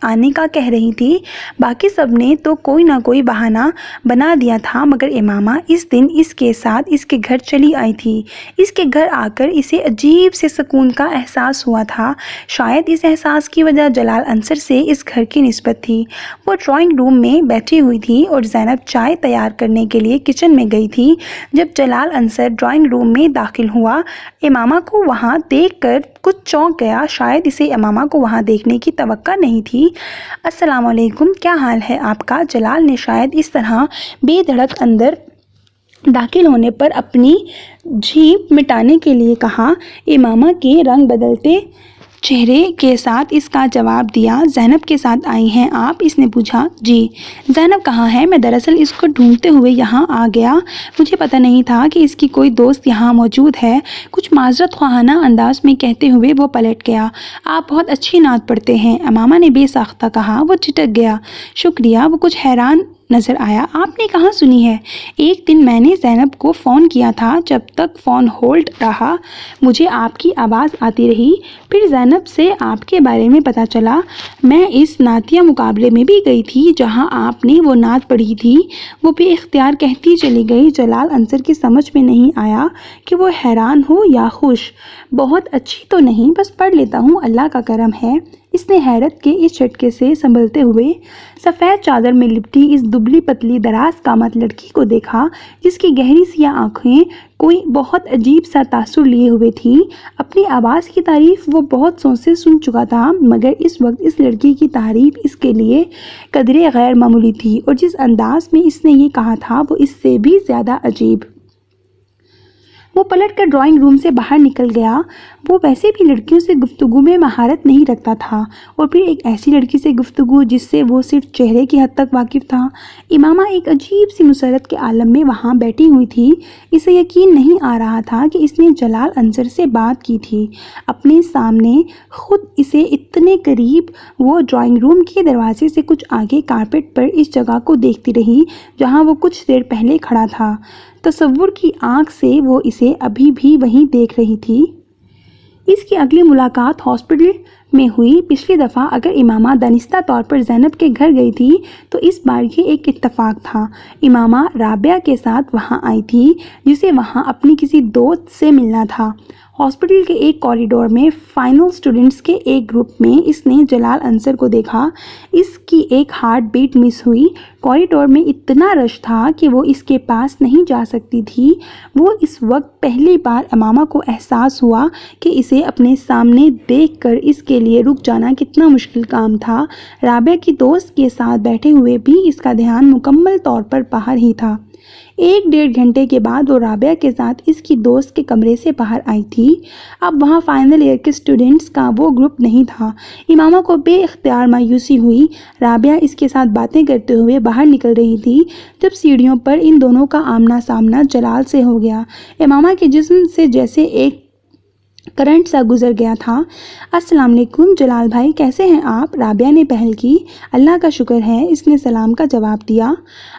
آنے کا کہہ رہی تھی، باقی سب نے تو کوئی نہ کوئی بہانہ بنا دیا تھا، مگر امامہ اس دن اس کے ساتھ اس کے گھر چلی آئی تھی۔ اس کے گھر آ کر اسے عجیب سے سکون کا احساس ہوا تھا۔ شاید اس احساس کی وجہ جلال انصر سے اس گھر کی نسبت تھی۔ وہ ڈرائنگ روم میں بیٹھی ہوئی تھی اور زینب چائے تیار کرنے کے لیے کچن میں گئی تھی۔ جب جلال انصر ڈرائنگ روم میں داخل ہوا، امامہ کو وہاں دیکھ کر کچھ چونک گیا، شاید اسے امامہ کو وہاں دیکھنے کی توقع نہیں تھی۔ السلام علیکم، کیا حال ہے آپ کا؟ جلال نے شاید اس طرح بے دھڑک اندر داخل ہونے پر اپنی جھیپ مٹانے کے لیے کہا۔ امامہ کے رنگ بدلتے چہرے کے ساتھ اس کا جواب دیا، زینب کے ساتھ آئی ہیں آپ؟ اس نے پوچھا۔ جی۔ زینب کہاں ہے؟ میں دراصل اس کو ڈھونڈتے ہوئے یہاں آ گیا، مجھے پتہ نہیں تھا کہ اس کی کوئی دوست یہاں موجود ہے، کچھ معذرت خواہانہ انداز میں کہتے ہوئے وہ پلٹ گیا۔ آپ بہت اچھی نعت پڑھتے ہیں، امامہ نے بے ساختہ کہا۔ وہ ٹھٹک گیا۔ شکریہ۔ وہ کچھ حیران نظر آیا۔ آپ نے کہاں سنی ہے؟ ایک دن میں نے زینب کو فون کیا تھا، جب تک فون ہولڈ رہا مجھے آپ کی آواز آتی رہی، پھر زینب سے آپ کے بارے میں پتہ چلا۔ میں اس نعتیہ مقابلے میں بھی گئی تھی جہاں آپ نے وہ نعت پڑھی تھی۔ وہ بے اختیار کہتی چلی گئی۔ جلال انصر کی سمجھ میں نہیں آیا کہ وہ حیران ہو یا خوش۔ بہت اچھی تو نہیں، بس پڑھ لیتا ہوں، اللہ کا کرم ہے۔ اس نے حیرت کے اس جھٹکے سے سنبھلتے ہوئے سفید چادر میں لپٹی اس دبلی پتلی دراز قامت لڑکی کو دیکھا، جس کی گہری سیاہ آنکھیں کوئی بہت عجیب سا تاثر لیے ہوئے تھیں۔ اپنی آواز کی تعریف وہ بہت سو سے سن چکا تھا، مگر اس وقت اس لڑکی کی تعریف اس کے لیے قدرے غیر معمولی تھی، اور جس انداز میں اس نے یہ کہا تھا وہ اس سے بھی زیادہ عجیب۔ وہ پلٹ کر ڈرائنگ روم سے باہر نکل گیا۔ وہ ویسے بھی لڑکیوں سے گفتگو میں مہارت نہیں رکھتا تھا، اور پھر ایک ایسی لڑکی سے گفتگو جس سے وہ صرف چہرے کی حد تک واقف تھا۔ امامہ ایک عجیب سی مسرت کے عالم میں وہاں بیٹھی ہوئی تھی۔ اسے یقین نہیں آ رہا تھا کہ اس نے جلال انصر سے بات کی تھی اپنے سامنے، خود اسے اتنے قریب۔ وہ ڈرائنگ روم کے دروازے سے کچھ آگے کارپیٹ پر اس جگہ کو دیکھتی رہی جہاں وہ کچھ دیر پہلے کھڑا تھا۔ تصور کی آنکھ سے وہ اسے ابھی بھی وہیں دیکھ رہی تھی۔ اس کی اگلی ملاقات ہاسپٹل میں ہوئی۔ پچھلی دفعہ اگر امامہ دانستہ طور پر زینب کے گھر گئی تھی تو اس بار یہ ایک اتفاق تھا۔ امامہ رابعہ کے ساتھ وہاں آئی تھی، جسے وہاں اپنی کسی دوست سے ملنا تھا۔ ہاسپٹل کے ایک کوریڈور میں فائنل اسٹوڈنٹس کے ایک گروپ میں اس نے جلال انصر کو دیکھا۔ اس کی ایک ہارٹ بیٹ مس ہوئی۔ کوریڈور میں اتنا رش تھا کہ وہ اس کے پاس نہیں جا سکتی تھی۔ وہ اس وقت پہلی بار امامہ کو احساس ہوا کہ اسے اپنے سامنے دیکھ کر اس کے لیے رک جانا کتنا مشکل کام تھا۔ رابعہ کی دوست کے ساتھ بیٹھے ہوئے بھی اس کا دھیان مکمل طور پر باہر ہی تھا۔ 1-1.5 گھنٹے کے بعد وہ رابعہ کے ساتھ اس کی دوست کے کمرے سے باہر آئی تھی۔ اب وہاں فائنل ایئر کے اسٹوڈنٹس کا وہ گروپ نہیں تھا۔ امامہ کو بے اختیار مایوسی ہوئی۔ رابعہ اس کے ساتھ باتیں کرتے ہوئے باہر نکل رہی تھی جب سیڑھیوں پر ان دونوں کا آمنا سامنا جلال سے ہو گیا۔ امامہ کے جسم سے جیسے ایک کرنٹ سا گزر گیا تھا۔ السلام علیکم جلال بھائی، کیسے ہیں آپ؟ رابعہ نے پہل کی۔ اللہ کا شکر ہے، اس نے سلام کا جواب دیا۔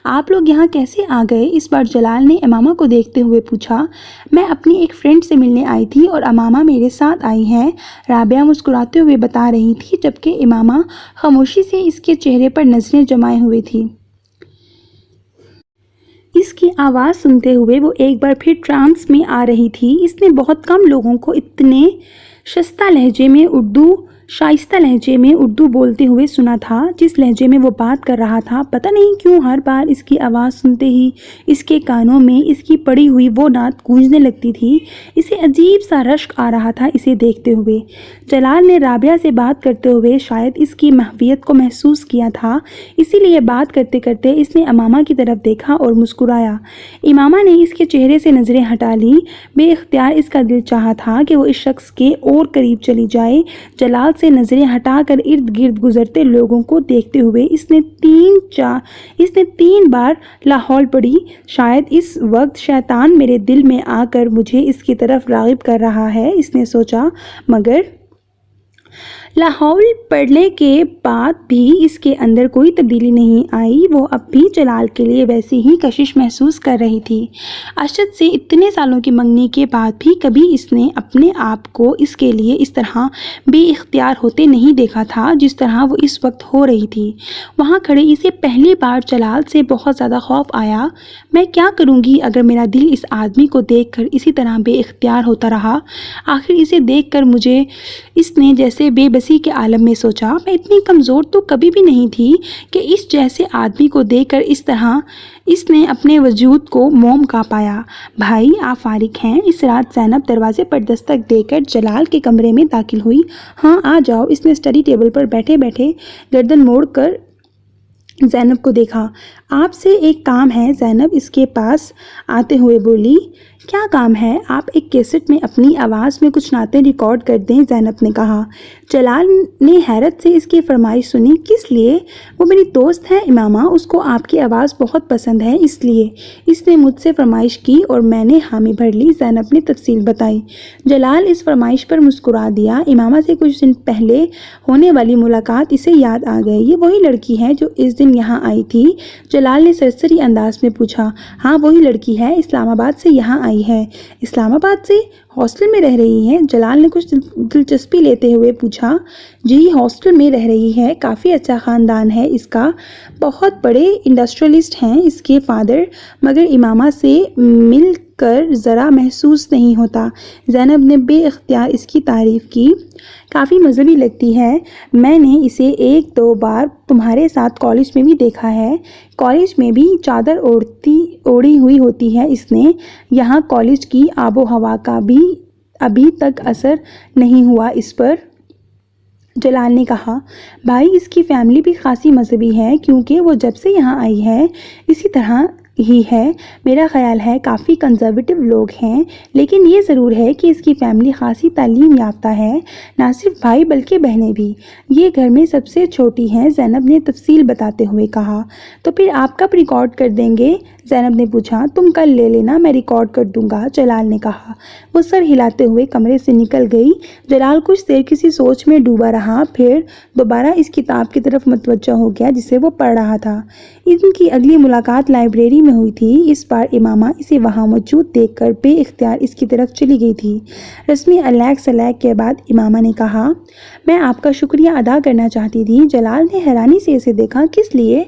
آپ لوگ یہاں کیسے آ گئے؟ اس بار جلال نے امامہ کو دیکھتے ہوئے پوچھا۔ میں اپنی ایک فرینڈ سے ملنے آئی تھی اور امامہ میرے ساتھ آئی ہیں، رابعہ مسکراتے ہوئے بتا رہی تھی، جبکہ امامہ خاموشی سے اس کے چہرے پر نظریں جمائے ہوئے تھی۔ اس کی آواز سنتے ہوئے وہ ایک بار پھر ٹرانس میں آ رہی تھی۔ اس نے بہت کم لوگوں کو اتنے شائستہ لہجے میں اردو بولتے ہوئے سنا تھا جس لہجے میں وہ بات کر رہا تھا۔ پتہ نہیں کیوں ہر بار اس کی آواز سنتے ہی اس کے کانوں میں اس کی پڑھی ہوئی وہ نعت گونجنے لگتی تھی۔ اسے عجیب سا رشک آ رہا تھا اسے دیکھتے ہوئے۔ جلال نے رابعہ سے بات کرتے ہوئے شاید اس کی محویت کو محسوس کیا تھا، اسی لیے بات کرتے کرتے اس نے امامہ کی طرف دیکھا اور مسکرایا۔ امامہ نے اس کے چہرے سے نظریں ہٹا لیں۔ بے اختیار اس کا دل چاہا تھا کہ وہ اس شخص کے اور قریب چلی جائے۔ جلال سے نظریں ہٹا کر ارد گرد گزرتے لوگوں کو دیکھتے ہوئے اس نے تین بار لاہور پڑھی۔ شاید اس وقت شیطان میرے دل میں آ کر مجھے اس کی طرف راغب کر رہا ہے، اس نے سوچا، مگر لاہور پڑھنے کے بعد بھی اس کے اندر کوئی تبدیلی نہیں آئی۔ وہ اب بھی جلال کے لیے ویسی ہی کشش محسوس کر رہی تھی۔ ارشد سے اتنے سالوں کی منگنی کے بعد بھی کبھی اس نے اپنے آپ کو اس کے لیے اس طرح بے اختیار ہوتے نہیں دیکھا تھا جس طرح وہ اس وقت ہو رہی تھی۔ وہاں کھڑے اسے پہلی بار جلال سے بہت زیادہ خوف آیا۔ میں کیا کروں گی اگر میرا دل اس آدمی کو دیکھ کر اسی طرح بے اختیار ہوتا رہا؟ آخر اسے دیکھ کر مجھے، اس نے جیسے بے بسی کے عالم میں سوچا، میں اتنی کمزور تو کبھی بھی نہیں تھی کہ اس جیسے آدمی کو دیکھ کر اس طرح اس نے اپنے وجود کو موم کا پایا۔ بھائی آپ فارغ ہیں؟ اس رات زینب دروازے پر دستک دے کر جلال کے کمرے میں داخل ہوئی۔ ہاں آ جاؤ، اس نے اسٹڈی ٹیبل پر بیٹھے بیٹھے گردن موڑ کر زینب کو دیکھا۔ آپ سے ایک کام ہے، زینب اس کے پاس آتے ہوئے بولی۔ کیا کام ہے؟ آپ ایک کیسٹ میں اپنی آواز میں کچھ نعتیں ریکارڈ کر دیں، زینب نے کہا۔ جلال نے حیرت سے اس کی فرمائش سنی۔ کس لیے؟ وہ میری دوست ہے امامہ، اس کو آپ کی آواز بہت پسند ہے، اس لیے اس نے مجھ سے فرمائش کی اور میں نے حامی بھر لی، زینب نے تفصیل بتائی۔ جلال اس فرمائش پر مسکرا دیا۔ امامہ سے کچھ دن پہلے ہونے والی ملاقات اسے یاد آ گئی۔ یہ وہی لڑکی ہے جو اس دن یہاں آئی تھی؟ جلال نے سرسری انداز میں پوچھا۔ ہاں وہی لڑکی ہے، اسلام آباد سے یہاں آئی ہے۔ اسلام آباد سے؟ ہاسٹل میں رہ رہی ہے؟ جلال نے کچھ دلچسپی لیتے ہوئے پوچھا۔ جی ہاسٹل میں رہ رہی ہے، کافی اچھا خاندان ہے اس کا، بہت بڑے انڈسٹریلسٹ ہیں اس کے فادر، مگر امامہ سے مل کر ذرا محسوس نہیں ہوتا۔ زینب نے بے اختیار اس کی تعریف کی۔ کافی مذہبی لگتی ہے، میں نے اسے ایک دو بار تمہارے ساتھ کالج میں بھی دیکھا ہے۔ کالج میں بھی چادر اوڑھی ہوئی ہوتی ہے اس نے۔ یہاں کالج کی آب و ہوا کا بھی ابھی تک اثر نہیں ہوا اس پر، جلال نے کہا۔ بھائی اس کی فیملی بھی خاصی مذہبی ہے، کیونکہ وہ جب سے یہاں آئی ہے اسی طرح ہی ہے۔ میرا خیال ہے کافی کنزرویٹو لوگ ہیں، لیکن یہ ضرور ہے کہ اس کی فیملی خاصی تعلیم یافتہ ہے، نہ صرف بھائی بلکہ بہنیں بھی۔ یہ گھر میں سب سے چھوٹی ہیں، زینب نے تفصیل بتاتے ہوئے کہا۔ تو پھر آپ کب ریکارڈ کر دیں گے؟ زینب نے پوچھا۔ تم کل لے لینا، میں ریکارڈ کر دوں گا، جلال نے کہا۔ وہ سر ہلاتے ہوئے کمرے سے نکل گئی۔ جلال کچھ دیر کسی سوچ میں ڈوبا رہا، پھر دوبارہ اس کتاب کی طرف متوجہ ہو گیا جسے وہ پڑھ رہا تھا۔ ان کی اگلی ملاقات لائبریری میں ہوئی تھی۔ اس بار امامہ اسے وہاں موجود دیکھ کر بے اختیار اس کی طرف چلی گئی تھی۔ رسمی علیگ سلیگ کے بعد امامہ نے کہا، میں آپ کا شکریہ ادا کرنا چاہتی تھی۔ جلال نے حیرانی سے اسے دیکھا۔ کس لیے؟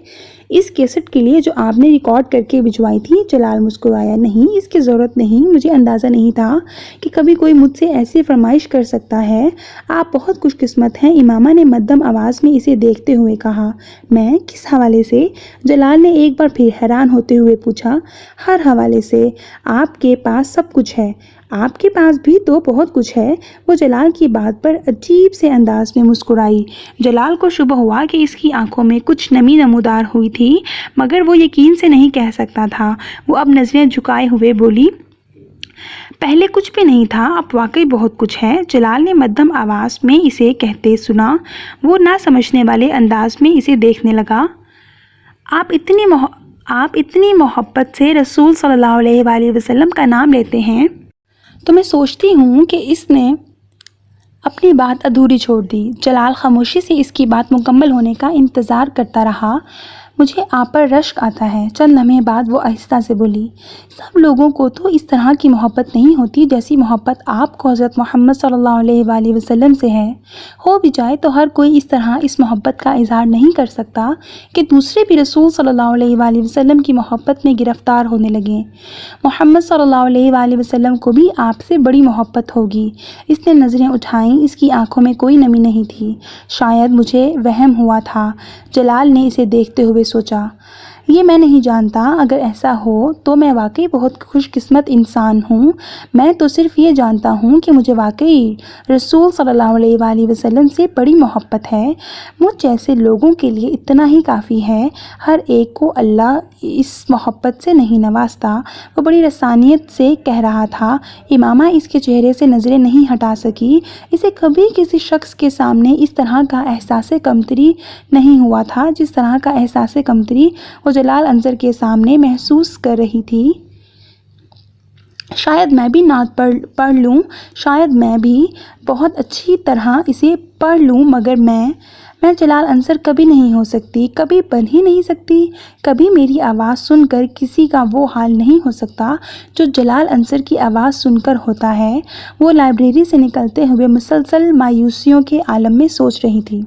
اس کیسٹ کے لیے جو آپ نے ریکارڈ کر کے بھجوائی تھی، جلال مسکرایا۔ نہیں، اس کی ضرورت نہیں، مجھے اندازہ نہیں تھا کہ کبھی کوئی مجھ سے ایسی فرمائش کر سکتا ہے۔ آپ بہت خوش قسمت ہیں، امامہ نے مدھم آواز میں اسے دیکھتے ہوئے کہا۔ میں؟ کس حوالے سے؟ جلال نے ایک بار پھر حیران ہوتے ہوئے پوچھا۔ ہر حوالے سے، آپ کے پاس سب کچھ ہے۔ آپ کے پاس بھی تو بہت کچھ ہے۔ وہ جلال کی بات پر عجیب سے انداز میں مسکرائی۔ جلال کو شبہ ہوا کہ اس کی آنکھوں میں کچھ نمی نمودار ہوئی تھی، مگر وہ یقین سے نہیں کہہ سکتا تھا۔ وہ اب نظریں جھکائے ہوئے بولی، پہلے کچھ بھی نہیں تھا، اب واقعی بہت کچھ ہے۔ جلال نے مدھم آواز میں اسے کہتے سنا۔ وہ نہ سمجھنے والے انداز میں اسے دیکھنے لگا۔ آپ اتنی محبت سے رسول صلی اللہ علیہ وآلہ وسلم کا نام لیتے ہیں، تو میں سوچتی ہوں کہ اس نے اپنی بات ادھوری چھوڑ دی۔ جلال خاموشی سے اس کی بات مکمل ہونے کا انتظار کرتا رہا۔ مجھے آپ پر رشک آتا ہے، چند لمحے بعد وہ آہستہ سے بولی۔ سب لوگوں کو تو اس طرح کی محبت نہیں ہوتی جیسی محبت آپ کو حضرت محمد صلی اللہ علیہ وآلہ وسلم سے ہے۔ ہو بھی جائے تو ہر کوئی اس طرح اس محبت کا اظہار نہیں کر سکتا کہ دوسرے بھی رسول صلی اللہ علیہ وآلہ وسلم کی محبت میں گرفتار ہونے لگیں۔ محمد صلی اللہ علیہ وآلہ وسلم کو بھی آپ سے بڑی محبت ہوگی۔ اس نے نظریں اٹھائیں، اس کی آنکھوں میں کوئی نمی نہیں تھی۔ شاید مجھے وہم ہوا تھا، جلال نے اسے دیکھتے ہوئے سوچا۔ یہ میں نہیں جانتا، اگر ایسا ہو تو میں واقعی بہت خوش قسمت انسان ہوں۔ میں تو صرف یہ جانتا ہوں کہ مجھے واقعی رسول صلی اللہ علیہ وآلہ وسلم سے بڑی محبت ہے۔ مجھ جیسے لوگوں کے لیے اتنا ہی کافی ہے۔ ہر ایک کو اللہ اس محبت سے نہیں نوازتا۔ وہ بڑی رسانیت سے کہہ رہا تھا۔ امامہ اس کے چہرے سے نظریں نہیں ہٹا سکی۔ اسے کبھی کسی شخص کے سامنے اس طرح کا احساس کمتری نہیں ہوا تھا جس طرح کا احساس کمتری وہ جلال انصر کے سامنے محسوس کر رہی تھی۔ شاید میں بھی نعت پڑھ لوں، شاید میں بھی بہت اچھی طرح اسے پڑھ لوں، مگر میں جلال انصر کبھی نہیں ہو سکتی، کبھی بن ہی نہیں سکتی۔ کبھی میری آواز سن کر کسی کا وہ حال نہیں ہو سکتا جو جلال انصر کی آواز سن کر ہوتا ہے۔ وہ لائبریری سے نکلتے ہوئے مسلسل مایوسیوں کے عالم میں سوچ رہی تھی۔